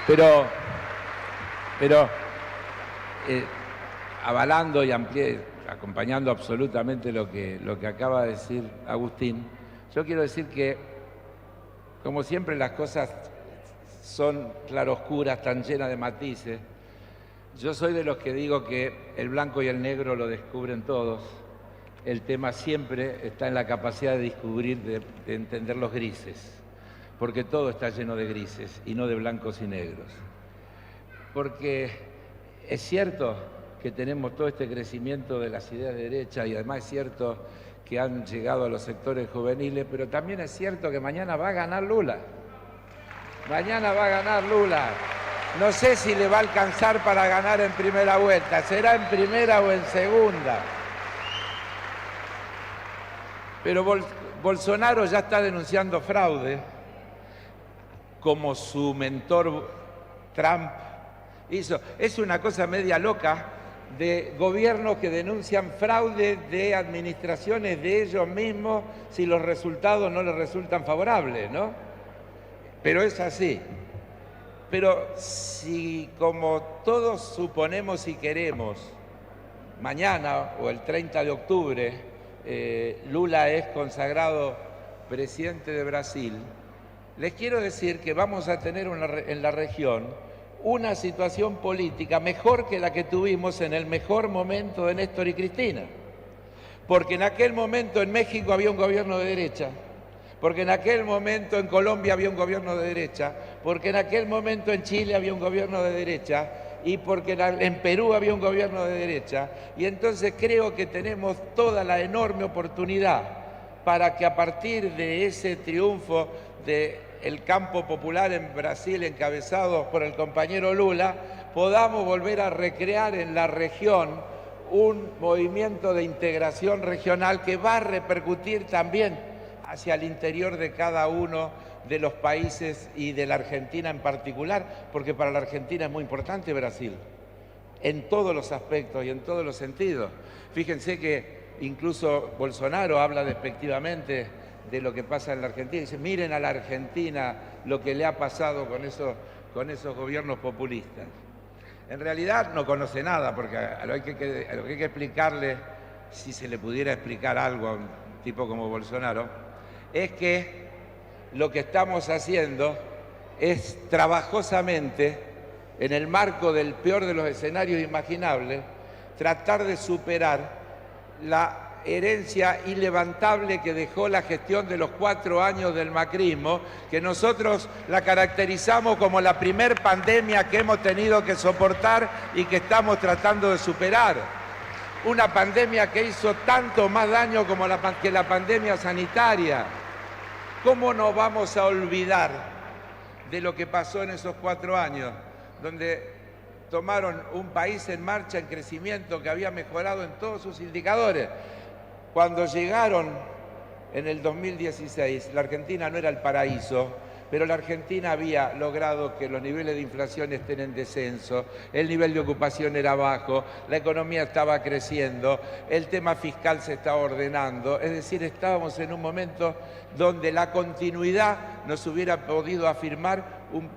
Pero avalando y acompañando absolutamente lo que acaba de decir Agustín, yo quiero decir que, como siempre, las cosas son claroscuras, tan llenas de matices. Yo soy de los que digo que el blanco y el negro lo descubren todos. El tema siempre está en la capacidad de descubrir, de entender los grises, porque todo está lleno de grises y no de blancos y negros. Porque es cierto que tenemos todo este crecimiento de las ideas de derecha y además es cierto que han llegado a los sectores juveniles, pero también es cierto que mañana va a ganar Lula. Mañana va a ganar Lula. No sé si le va a alcanzar para ganar en primera vuelta, será en primera o en segunda. Pero Bolsonaro ya está denunciando fraude, como su mentor Trump hizo. Es una cosa media loca de gobiernos que denuncian fraude de administraciones de ellos mismos si los resultados no les resultan favorables, ¿no? Pero es así. Pero si, como todos suponemos y queremos, mañana o el 30 de octubre Lula es consagrado presidente de Brasil, les quiero decir que vamos a tener en la región una situación política mejor que la que tuvimos en el mejor momento de Néstor y Cristina. Porque en aquel momento en México había un gobierno de derecha, porque en aquel momento en Colombia había un gobierno de derecha, porque en aquel momento en Chile había un gobierno de derecha y porque en Perú había un gobierno de derecha. Y entonces creo que tenemos toda la enorme oportunidad para que a partir de ese triunfo del campo popular en Brasil encabezado por el compañero Lula, podamos volver a recrear en la región un movimiento de integración regional que va a repercutir también hacia el interior de cada uno de los países y de la Argentina en particular, porque para la Argentina es muy importante Brasil, en todos los aspectos y en todos los sentidos. Fíjense que incluso Bolsonaro habla despectivamente de lo que pasa en la Argentina. Dice, miren a la Argentina lo que le ha pasado con esos gobiernos populistas. En realidad no conoce nada, porque a lo que hay que explicarle, si se le pudiera explicar algo a un tipo como Bolsonaro, es que lo que estamos haciendo es trabajosamente, en el marco del peor de los escenarios imaginables, tratar de superar la herencia ilevantable que dejó la gestión de los 4 años del macrismo, que nosotros la caracterizamos como la primer pandemia que hemos tenido que soportar y que estamos tratando de superar. Una pandemia que hizo tanto más daño como que la pandemia sanitaria. ¿Cómo nos vamos a olvidar de lo que pasó en esos 4 años, donde tomaron un país en marcha, en crecimiento, que había mejorado en todos sus indicadores? Cuando llegaron en el 2016, la Argentina no era el paraíso, pero la Argentina había logrado que los niveles de inflación estén en descenso, el nivel de ocupación era bajo, la economía estaba creciendo, el tema fiscal se estaba ordenando, es decir, estábamos en un momento donde la continuidad nos hubiera podido afirmar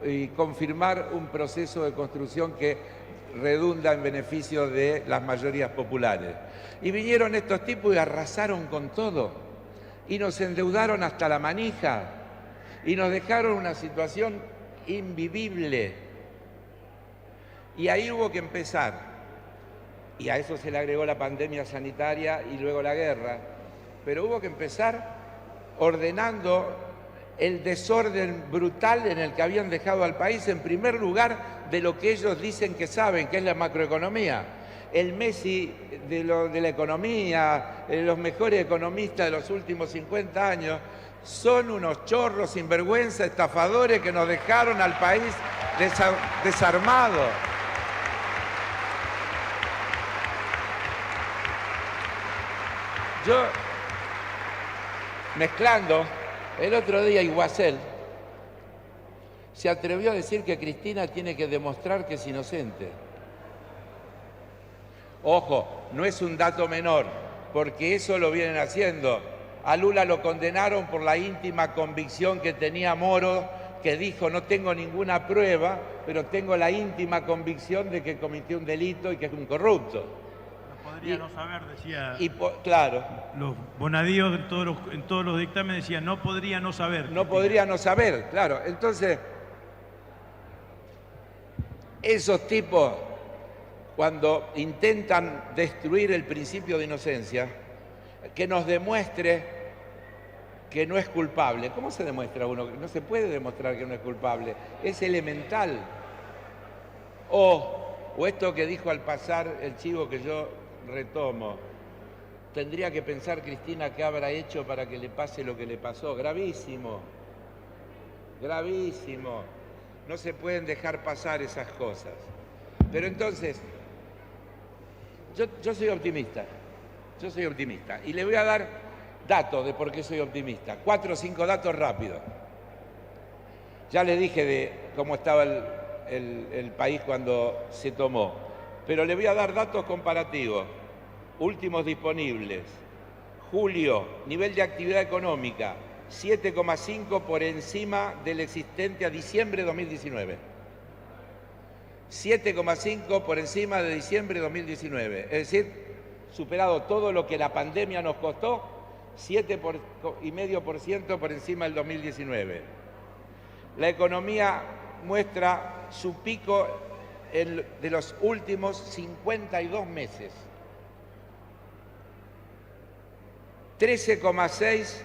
y confirmar un proceso de construcción que redunda en beneficio de las mayorías populares. Y vinieron estos tipos y arrasaron con todo, y nos endeudaron hasta la manija, y nos dejaron una situación invivible. Y ahí hubo que empezar, y a eso se le agregó la pandemia sanitaria y luego la guerra, pero hubo que empezar ordenando el desorden brutal en el que habían dejado al país, en primer lugar de lo que ellos dicen que saben, que es la macroeconomía. El Messi de la economía, los mejores economistas de los últimos 50 años, son unos chorros, sinvergüenza, estafadores que nos dejaron al país desarmado. Yo, mezclando, el otro día Iguacel se atrevió a decir que Cristina tiene que demostrar que es inocente. Ojo, no es un dato menor, porque eso lo vienen haciendo. A Lula lo condenaron por la íntima convicción que tenía Moro, que dijo: no tengo ninguna prueba, pero tengo la íntima convicción de que cometió un delito y que es un corrupto. No podría no saber, decía. Claro. Los Bonadíos en todos los dictámenes decían: no podría no saber. No podría no saber, claro. Entonces, esos tipos, cuando intentan destruir el principio de inocencia, que nos demuestre que no es culpable. ¿Cómo se demuestra uno? No se puede demostrar que no es culpable. Es elemental. O esto que dijo al pasar el chivo, que yo retomo: tendría que pensar Cristina qué habrá hecho para que le pase lo que le pasó. Gravísimo. Gravísimo. No se pueden dejar pasar esas cosas. Pero entonces, yo soy optimista. Yo soy optimista. Y le voy a dar datos de por qué soy optimista. 4 o 5 datos rápidos. Ya le dije de cómo estaba el país cuando se tomó. Pero le voy a dar datos comparativos. Últimos disponibles. Julio, nivel de actividad económica, 7,5 por encima del existente a diciembre de 2019. 7,5 por encima de diciembre de 2019. Es decir, superado todo lo que la pandemia nos costó, 7,5% por encima del 2019. La economía muestra su pico de los últimos 52 meses. 13,6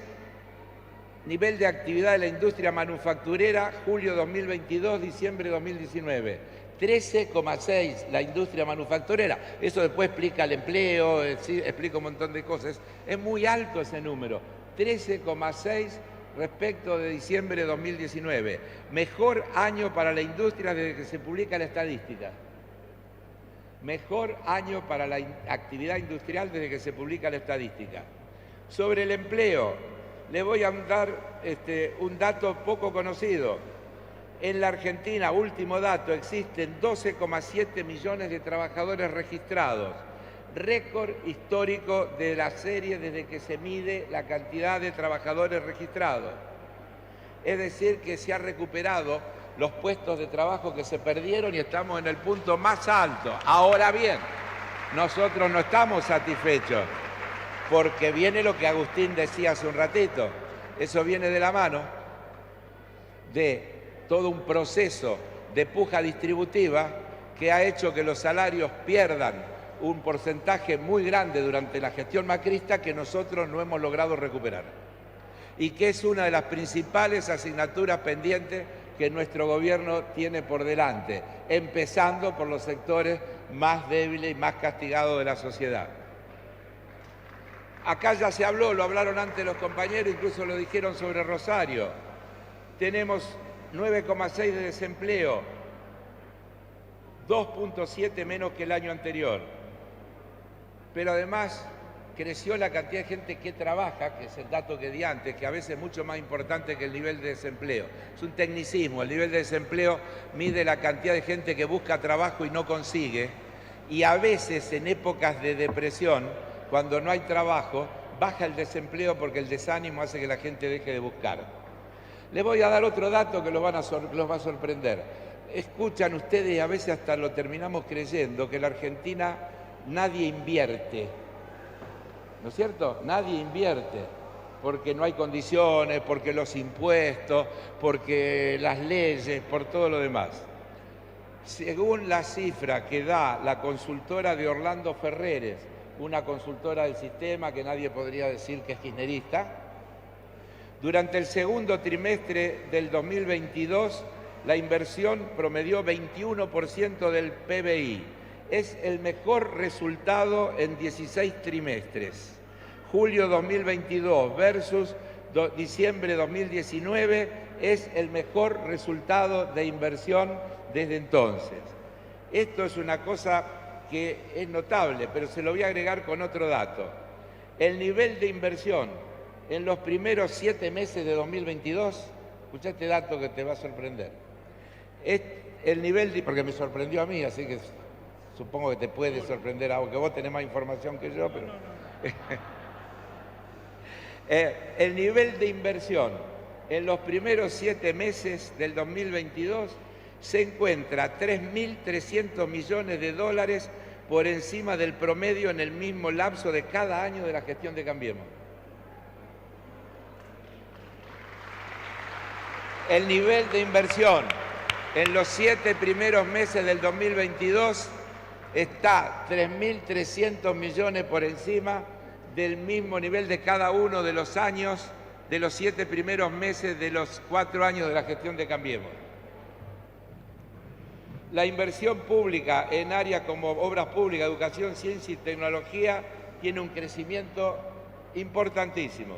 nivel de actividad de la industria manufacturera, julio 2022, diciembre 2019. 13,6 la industria manufacturera. Eso después explica el empleo, explica un montón de cosas. Es muy alto ese número. 13,6 respecto de diciembre de 2019. Mejor año para la industria desde que se publica la estadística. Mejor año para la actividad industrial desde que se publica la estadística. Sobre el empleo, le voy a dar un dato poco conocido. En la Argentina, último dato, existen 12,7 millones de trabajadores registrados. Récord histórico de la serie desde que se mide la cantidad de trabajadores registrados. Es decir, que se han recuperado los puestos de trabajo que se perdieron y estamos en el punto más alto. Ahora bien, nosotros no estamos satisfechos, porque viene lo que Agustín decía hace un ratito. Eso viene de la mano de todo un proceso de puja distributiva que ha hecho que los salarios pierdan un porcentaje muy grande durante la gestión macrista que nosotros no hemos logrado recuperar. Y que es una de las principales asignaturas pendientes que nuestro gobierno tiene por delante, empezando por los sectores más débiles y más castigados de la sociedad. Acá ya se habló, lo hablaron antes los compañeros, incluso lo dijeron sobre Rosario. Tenemos 9,6 de desempleo, 2,7 menos que el año anterior. Pero además creció la cantidad de gente que trabaja, que es el dato que di antes, que a veces es mucho más importante que el nivel de desempleo. Es un tecnicismo, el nivel de desempleo mide la cantidad de gente que busca trabajo y no consigue, y a veces en épocas de depresión, cuando no hay trabajo, baja el desempleo porque el desánimo hace que la gente deje de buscar. Les voy a dar otro dato que los va a sorprender. Escuchan ustedes, y a veces hasta lo terminamos creyendo, que en la Argentina nadie invierte. ¿No es cierto? Nadie invierte, porque no hay condiciones, porque los impuestos, porque las leyes, por todo lo demás. Según la cifra que da la consultora de Orlando Ferreres, una consultora del sistema que nadie podría decir que es kirchnerista, durante el segundo trimestre del 2022, la inversión promedió 21% del PBI. Es el mejor resultado en 16 trimestres. Julio 2022 versus diciembre 2019 es el mejor resultado de inversión desde entonces. Esto es una cosa que es notable, pero se lo voy a agregar con otro dato. El nivel de inversión en los primeros 7 meses de 2022, escucha este dato que te va a sorprender, El nivel, porque me sorprendió a mí, así que supongo que te puede sorprender, aunque vos tenés más información que yo, pero... el nivel de inversión en los primeros 7 meses del 2022 se encuentra 3.300 millones de dólares por encima del promedio en el mismo lapso de cada año de la gestión de Cambiemos. El nivel de inversión en los 7 primeros meses del 2022 está 3.300 millones por encima del mismo nivel de cada uno de los años, de los 7 primeros meses de los 4 años de la gestión de Cambiemos. La inversión pública en áreas como obras públicas, educación, ciencia y tecnología tiene un crecimiento importantísimo.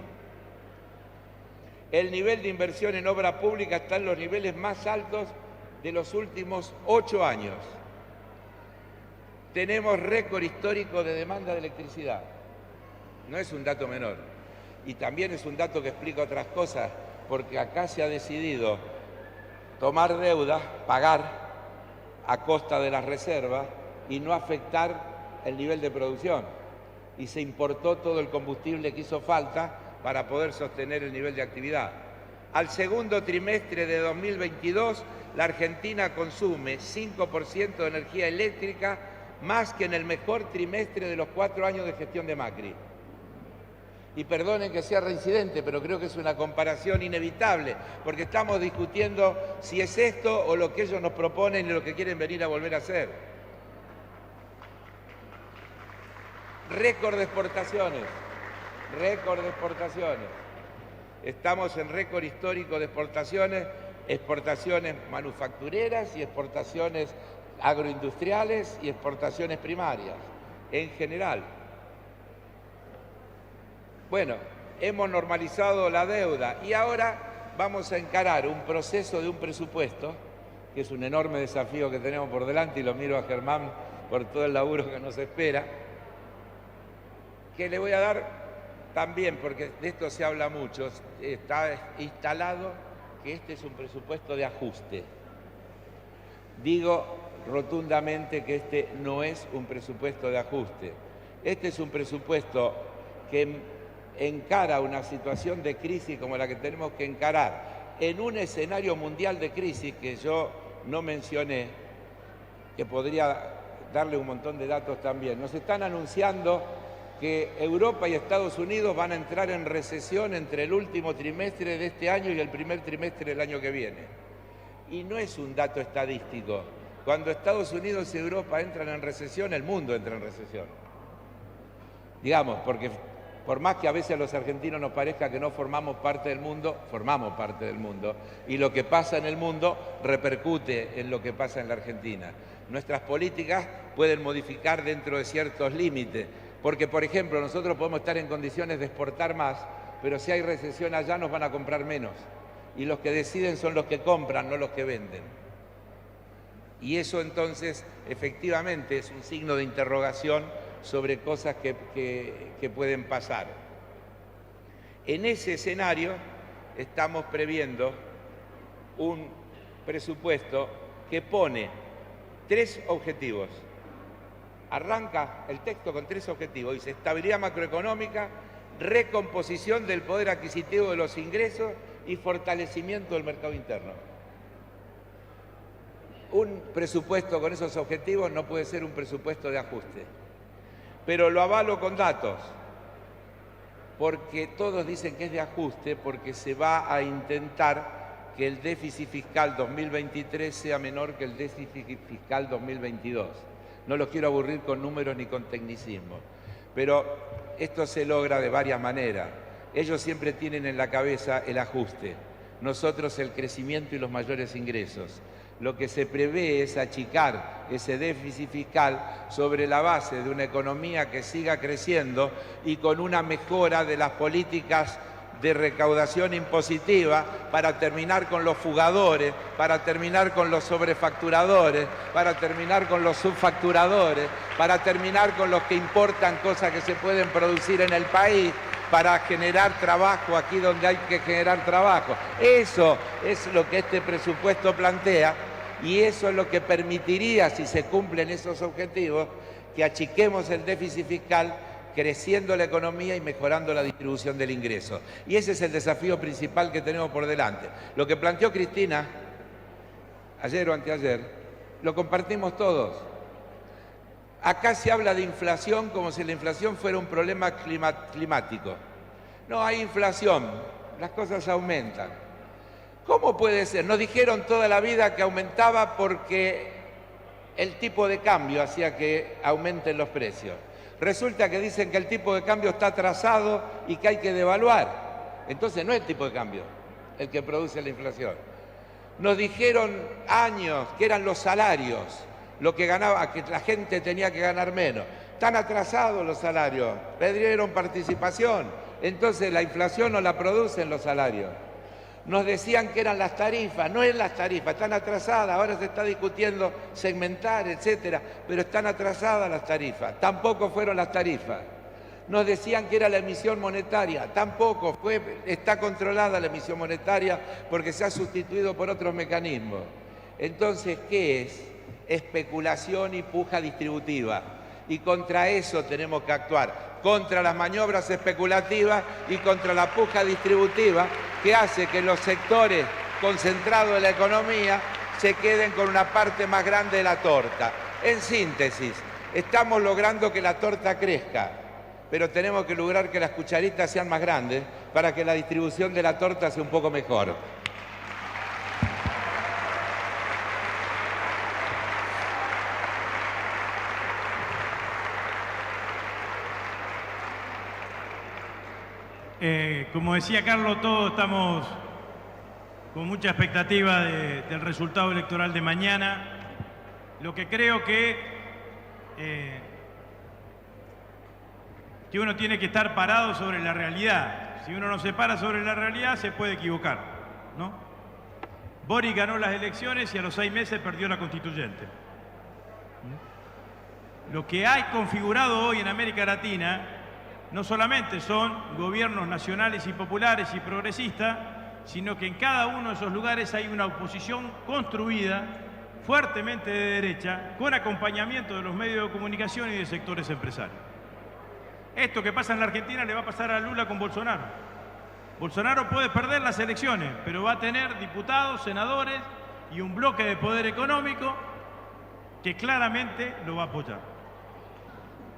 El nivel de inversión en obra pública está en los niveles más altos de los últimos 8 años. Tenemos récord histórico de demanda de electricidad. No es un dato menor. Y también es un dato que explica otras cosas, porque acá se ha decidido tomar deuda, pagar a costa de las reservas y no afectar el nivel de producción. Y se importó todo el combustible que hizo falta para poder sostener el nivel de actividad. Al segundo trimestre de 2022, la Argentina consume 5% de energía eléctrica más que en el mejor trimestre de los 4 años de gestión de Macri. Y perdonen que sea reincidente, pero creo que es una comparación inevitable, porque estamos discutiendo si es esto o lo que ellos nos proponen y lo que quieren venir a volver a hacer. Récord de exportaciones, récord de exportaciones. Estamos en récord histórico de exportaciones, exportaciones manufactureras y exportaciones agroindustriales y exportaciones primarias, en general. Bueno, hemos normalizado la deuda y ahora vamos a encarar un proceso de un presupuesto, que es un enorme desafío que tenemos por delante, y lo miro a Germán por todo el laburo que nos espera, que le voy a dar también, porque de esto se habla mucho, está instalado que este es un presupuesto de ajuste. Digo rotundamente que este no es un presupuesto de ajuste. Este es un presupuesto que encara una situación de crisis como la que tenemos que encarar en un escenario mundial de crisis que yo no mencioné, que podría darle un montón de datos también. Nos están anunciando que Europa y Estados Unidos van a entrar en recesión entre el último trimestre de este año y el primer trimestre del año que viene. Y no es un dato estadístico. Cuando Estados Unidos y Europa entran en recesión, el mundo entra en recesión. Digamos, porque por más que a veces a los argentinos nos parezca que no formamos parte del mundo, formamos parte del mundo. Y lo que pasa en el mundo repercute en lo que pasa en la Argentina. Nuestras políticas pueden modificar dentro de ciertos límites. Porque, por ejemplo, nosotros podemos estar en condiciones de exportar más, pero si hay recesión allá nos van a comprar menos. Y los que deciden son los que compran, no los que venden. Y eso entonces, efectivamente, es un signo de interrogación sobre cosas que pueden pasar. En ese escenario estamos previendo un presupuesto que pone 3 objetivos. Arranca el texto con 3 objetivos. Dice: estabilidad macroeconómica, recomposición del poder adquisitivo de los ingresos y fortalecimiento del mercado interno. Un presupuesto con esos objetivos no puede ser un presupuesto de ajuste. Pero lo avalo con datos, porque todos dicen que es de ajuste, porque se va a intentar que el déficit fiscal 2023 sea menor que el déficit fiscal 2022. No los quiero aburrir con números ni con tecnicismo, pero esto se logra de varias maneras. Ellos siempre tienen en la cabeza el ajuste, nosotros el crecimiento y los mayores ingresos. Lo que se prevé es achicar ese déficit fiscal sobre la base de una economía que siga creciendo y con una mejora de las políticas de recaudación impositiva para terminar con los fugadores, para terminar con los sobrefacturadores, para terminar con los subfacturadores, para terminar con los que importan cosas que se pueden producir en el país, para generar trabajo aquí donde hay que generar trabajo. Eso es lo que este presupuesto plantea. Y eso es lo que permitiría, si se cumplen esos objetivos, que achiquemos el déficit fiscal, creciendo la economía y mejorando la distribución del ingreso. Y ese es el desafío principal que tenemos por delante. Lo que planteó Cristina, ayer o anteayer, lo compartimos todos. Acá se habla de inflación como si la inflación fuera un problema climático. No hay inflación, las cosas aumentan. ¿Cómo puede ser? Nos dijeron toda la vida que aumentaba porque el tipo de cambio hacía que aumenten los precios. Resulta que dicen que el tipo de cambio está atrasado y que hay que devaluar. Entonces no es el tipo de cambio el que produce la inflación. Nos dijeron años que eran los salarios lo que ganaba, que la gente tenía que ganar menos. Están atrasados los salarios, perdieron participación. Entonces la inflación no la producen los salarios. Nos decían que eran las tarifas, no es las tarifas, están atrasadas, ahora se está discutiendo segmentar, etcétera, pero están atrasadas las tarifas, tampoco fueron las tarifas. Nos decían que era la emisión monetaria, tampoco está controlada la emisión monetaria porque se ha sustituido por otros mecanismos. Entonces, ¿qué es? Especulación y puja distributiva. Y contra eso tenemos que actuar, contra las maniobras especulativas y contra la puja distributiva que hace que los sectores concentrados de la economía se queden con una parte más grande de la torta. En síntesis, estamos logrando que la torta crezca, pero tenemos que lograr que las cucharitas sean más grandes para que la distribución de la torta sea un poco mejor. Como decía Carlos, todos estamos con mucha expectativa del resultado electoral de mañana. Lo que creo que uno tiene que estar parado sobre la realidad. Si uno no se para sobre la realidad, se puede equivocar, ¿no? Boric ganó las elecciones y a los 6 meses perdió la constituyente. Lo que hay configurado hoy en América Latina no solamente son gobiernos nacionales y populares y progresistas, sino que en cada uno de esos lugares hay una oposición construida fuertemente de derecha, con acompañamiento de los medios de comunicación y de sectores empresarios. Esto que pasa en la Argentina le va a pasar a Lula con Bolsonaro. Bolsonaro puede perder las elecciones, pero va a tener diputados, senadores y un bloque de poder económico que claramente lo va a apoyar.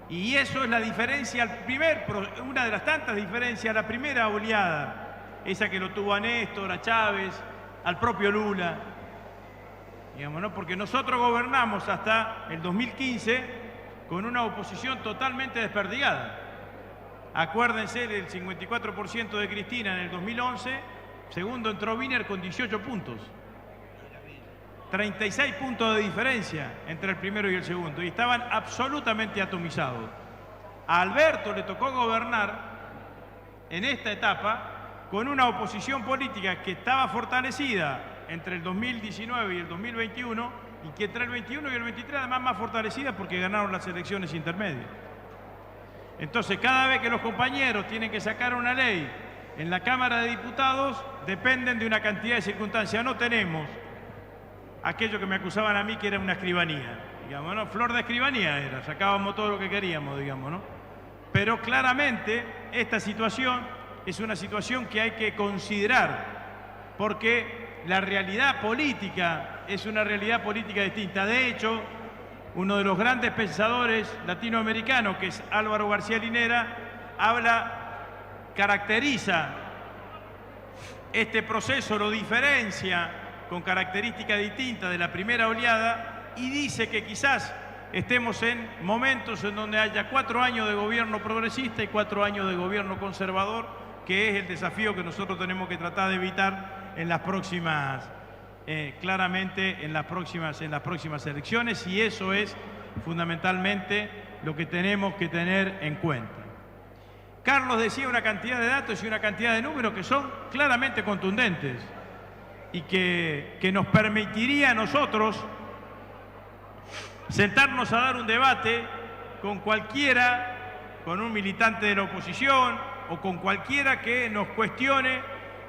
Y eso es la diferencia, una de las tantas diferencias, la primera oleada, esa que lo tuvo a Néstor, a Chávez, al propio Lula, digamos, ¿no? Porque nosotros gobernamos hasta el 2015 con una oposición totalmente desperdigada. Acuérdense del 54% de Cristina en el 2011, segundo entró Wiener con 18 puntos. 36 puntos de diferencia entre el primero y el segundo, y estaban absolutamente atomizados. A Alberto le tocó gobernar en esta etapa con una oposición política que estaba fortalecida entre el 2019 y el 2021, y que entre el 21 y el 23 además más fortalecida porque ganaron las elecciones intermedias. Entonces, cada vez que los compañeros tienen que sacar una ley en la Cámara de Diputados, dependen de una cantidad de circunstancias. No tenemos aquello que me acusaban a mí que era una escribanía, digamos, ¿no? Flor de escribanía era, sacábamos todo lo que queríamos, digamos, ¿no? Pero claramente esta situación es una situación que hay que considerar, porque la realidad política es una realidad política distinta. De hecho, uno de los grandes pensadores latinoamericanos, que es Álvaro García Linera, caracteriza este proceso, lo diferencia con características distintas de la primera oleada, y dice que quizás estemos en momentos en donde haya 4 años de gobierno progresista y 4 años de gobierno conservador, que es el desafío que nosotros tenemos que tratar de evitar en las próximas, claramente en las próximas elecciones, y eso es fundamentalmente lo que tenemos que tener en cuenta. Carlos decía una cantidad de datos y una cantidad de números que son claramente contundentes y que nos permitiría a nosotros sentarnos a dar un debate con cualquiera, con un militante de la oposición o con cualquiera que nos cuestione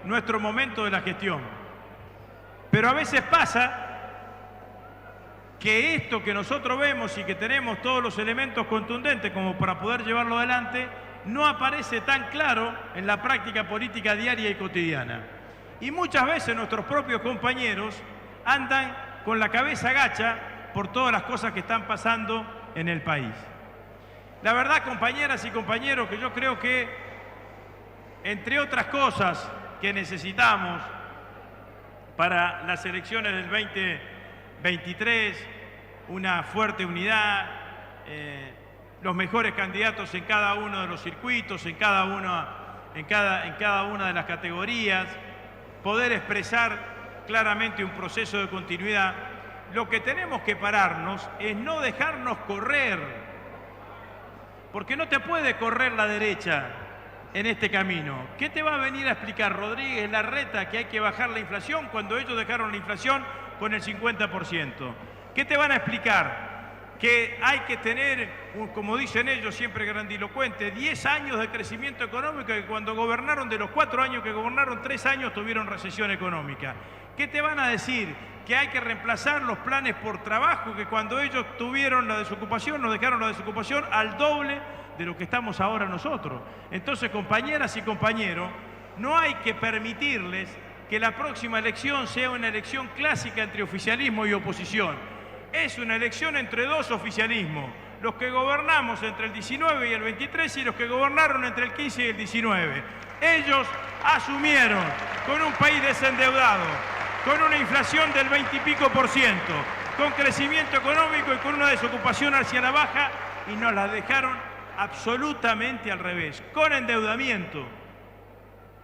nuestro momento de la gestión. Pero a veces pasa que esto que nosotros vemos y que tenemos todos los elementos contundentes como para poder llevarlo adelante, no aparece tan claro en la práctica política diaria y cotidiana. Y muchas veces nuestros propios compañeros andan con la cabeza gacha por todas las cosas que están pasando en el país. La verdad, compañeras y compañeros, que yo creo que, entre otras cosas que necesitamos para las elecciones del 2023, una fuerte unidad, los mejores candidatos en cada uno de los circuitos, en cada una de las categorías, poder expresar claramente un proceso de continuidad. Lo que tenemos que pararnos es no dejarnos correr, porque no te puede correr la derecha en este camino. ¿Qué te va a venir a explicar Rodríguez Larreta que hay que bajar la inflación cuando ellos dejaron la inflación con el 50%? ¿Qué te van a explicar? Que hay que tener, como dicen ellos, siempre grandilocuente, 10 años de crecimiento económico, que cuando gobernaron, de los 4 años que gobernaron, 3 años tuvieron recesión económica. ¿Qué te van a decir? Que hay que reemplazar los planes por trabajo, que cuando ellos tuvieron la desocupación, nos dejaron la desocupación al doble de lo que estamos ahora nosotros. Entonces, compañeras y compañeros, no hay que permitirles que la próxima elección sea una elección clásica entre oficialismo y oposición. Es una elección entre dos oficialismos, los que gobernamos entre el 19 y el 23 y los que gobernaron entre el 15 y el 19. Ellos asumieron con un país desendeudado, con una inflación del 20 y pico %, con crecimiento económico y con una desocupación hacia la baja, y nos la dejaron absolutamente al revés, con endeudamiento,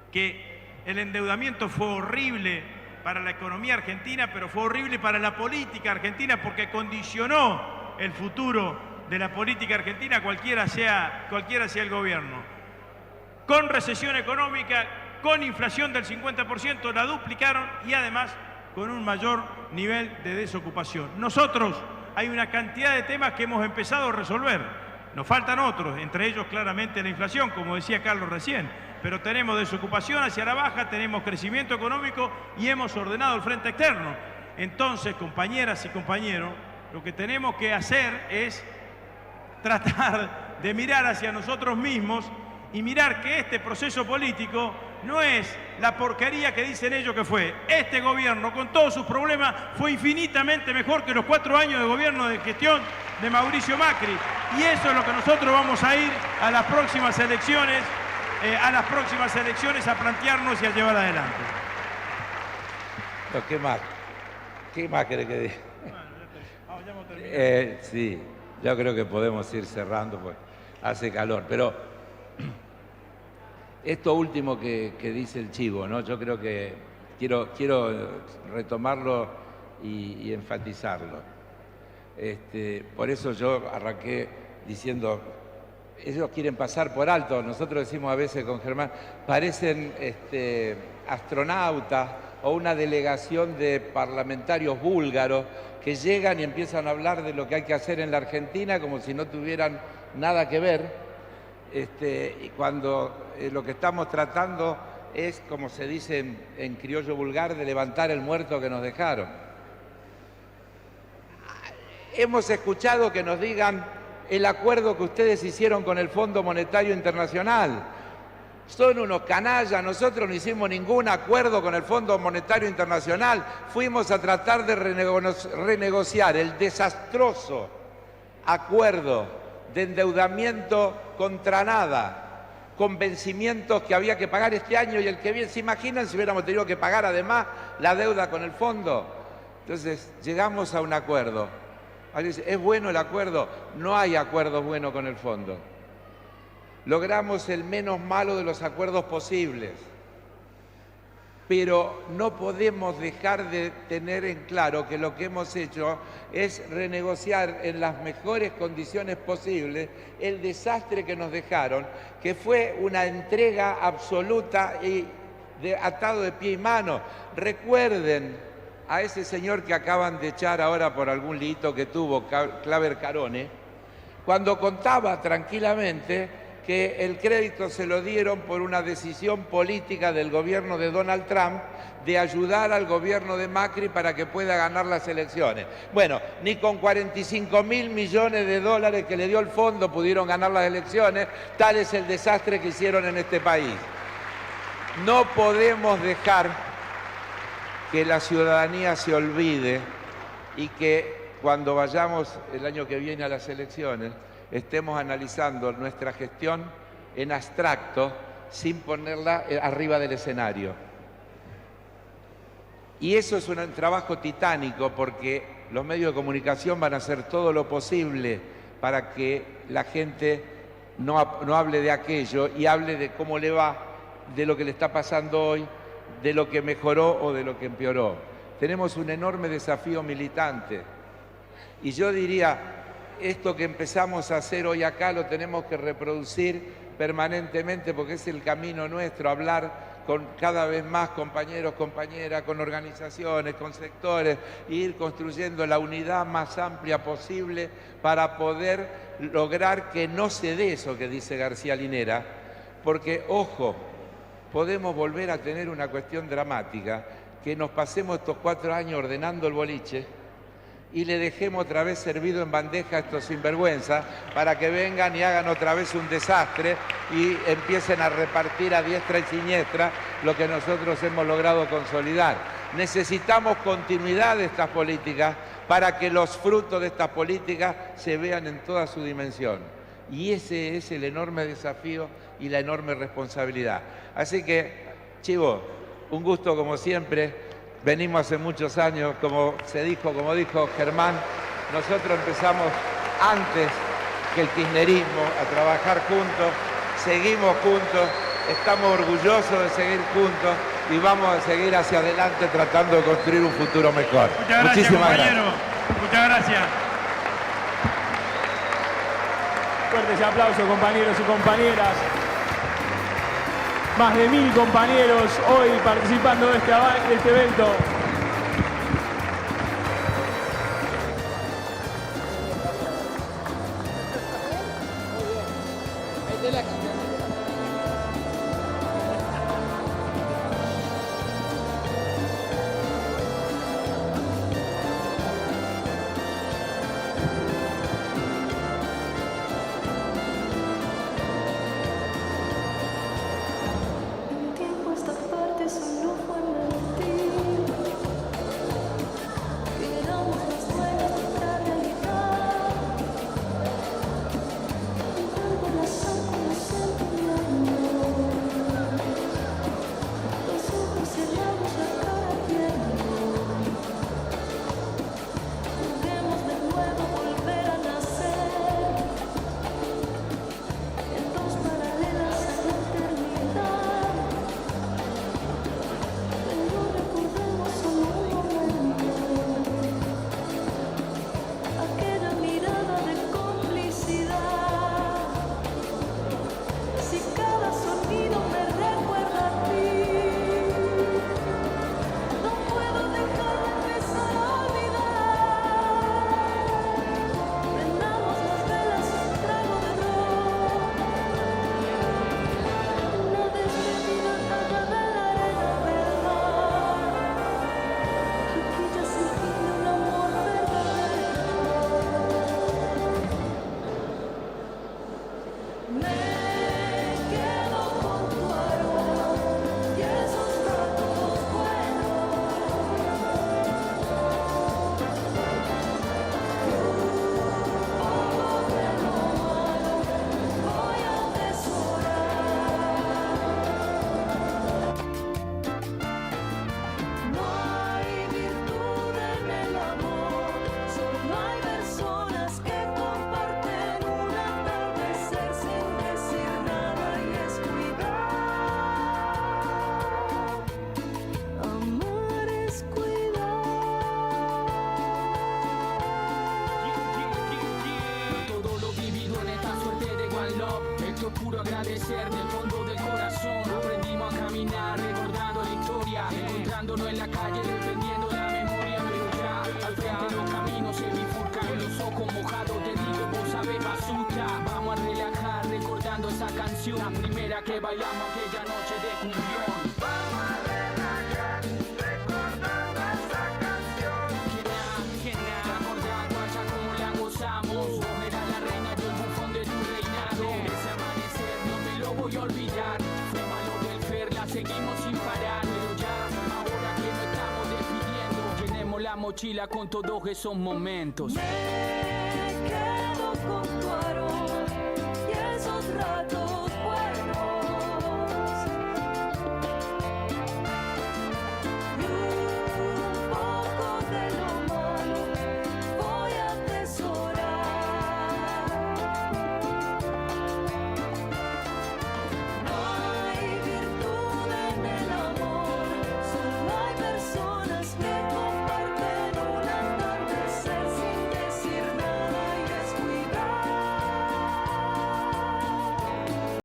que el endeudamiento fue horrible para la economía argentina, pero fue horrible para la política argentina porque condicionó el futuro de la política argentina, cualquiera sea el gobierno. Con recesión económica, con inflación del 50%, la duplicaron y además con un mayor nivel de desocupación. Nosotros hay una cantidad de temas que hemos empezado a resolver. Nos faltan otros, entre ellos claramente la inflación, como decía Carlos recién, pero tenemos desocupación hacia la baja, tenemos crecimiento económico y hemos ordenado el frente externo. Entonces, compañeras y compañeros, lo que tenemos que hacer es tratar de mirar hacia nosotros mismos y mirar que este proceso político no es la porquería que dicen ellos que fue. Este gobierno, con todos sus problemas, fue infinitamente mejor que los 4 años de gobierno de gestión de Mauricio Macri. Y eso es lo que nosotros vamos a ir a las próximas elecciones, a plantearnos y a llevar adelante. ¿Qué más? ¿Qué más querés que diga? Sí, yo creo que podemos ir cerrando, pues hace calor. Pero esto último que dice el Chivo, ¿no? Yo creo que quiero retomarlo y enfatizarlo. Por eso yo arranqué diciendo, ellos quieren pasar por alto, nosotros decimos a veces con Germán, parecen astronautas o una delegación de parlamentarios búlgaros que llegan y empiezan a hablar de lo que hay que hacer en la Argentina como si no tuvieran nada que ver, y cuando lo que estamos tratando es, como se dice en criollo vulgar, de levantar el muerto que nos dejaron. Hemos escuchado que nos digan el acuerdo que ustedes hicieron con el Fondo Monetario Internacional. Son unos canallas, nosotros no hicimos ningún acuerdo con el Fondo Monetario Internacional. Fuimos a tratar de renegociar el desastroso acuerdo de endeudamiento contra nada, con vencimientos que había que pagar este año y el que viene. ¿Se imaginan si hubiéramos tenido que pagar además la deuda con el fondo? Entonces llegamos a un acuerdo. ¿Es bueno el acuerdo? No hay acuerdos buenos con el fondo. Logramos el menos malo de los acuerdos posibles, pero no podemos dejar de tener en claro que lo que hemos hecho es renegociar en las mejores condiciones posibles el desastre que nos dejaron, que fue una entrega absoluta y atado de pie y mano. Recuerden a ese señor que acaban de echar ahora por algún liito que tuvo, Claver Carone, cuando contaba tranquilamente que el crédito se lo dieron por una decisión política del gobierno de Donald Trump de ayudar al gobierno de Macri para que pueda ganar las elecciones. Bueno, ni con 45.000 millones de dólares que le dio el fondo pudieron ganar las elecciones. Tal es el desastre que hicieron en este país. No podemos dejar que la ciudadanía se olvide y que cuando vayamos el año que viene a las elecciones estemos analizando nuestra gestión en abstracto sin ponerla arriba del escenario. Y eso es un trabajo titánico porque los medios de comunicación van a hacer todo lo posible para que la gente no hable de aquello y hable de cómo le va, de lo que le está pasando hoy, de lo que mejoró o de lo que empeoró. Tenemos un enorme desafío militante. Y yo diría, esto que empezamos a hacer hoy acá lo tenemos que reproducir permanentemente porque es el camino nuestro, hablar con cada vez más compañeros, compañeras, con organizaciones, con sectores, e ir construyendo la unidad más amplia posible para poder lograr que no se dé eso que dice García Linera, porque, ojo, podemos volver a tener una cuestión dramática, que nos pasemos estos 4 años ordenando el boliche y le dejemos otra vez servido en bandeja a estos sinvergüenzas para que vengan y hagan otra vez un desastre y empiecen a repartir a diestra y siniestra lo que nosotros hemos logrado consolidar. Necesitamos continuidad de estas políticas para que los frutos de estas políticas se vean en toda su dimensión. Y ese es el enorme desafío y la enorme responsabilidad. Así que, Chivo, un gusto como siempre. Venimos hace muchos años, como dijo Germán, nosotros empezamos antes que el kirchnerismo a trabajar juntos, seguimos juntos, estamos orgullosos de seguir juntos y vamos a seguir hacia adelante tratando de construir un futuro mejor. Muchas gracias, Muchísimas compañero. gracias. Muchas gracias. Fuertes aplausos, compañeros y compañeras. Más de 1000 compañeros hoy participando de este evento. agradecer del fondo del corazón. Aprendimos a caminar recordando la historia, encontrándonos en la calle defendiendo la memoria. Pero ya al frente los caminos se bifurcan, los ojos mojados te digo, vos sabés basuta. Vamos a relajar recordando esa la que bailamos aquella noche de cumbión. Vamos a relajar, recordando esa canción. Que nada, recordar guacha como la gozamos. Vos eras la reina, yo el bufón de tu reinado. Ese amanecer no me lo voy a olvidar. Fue malo del Fer, la seguimos sin parar. Pero ya, ahora que nos estamos despidiendo, llenemos la mochila con todos esos momentos.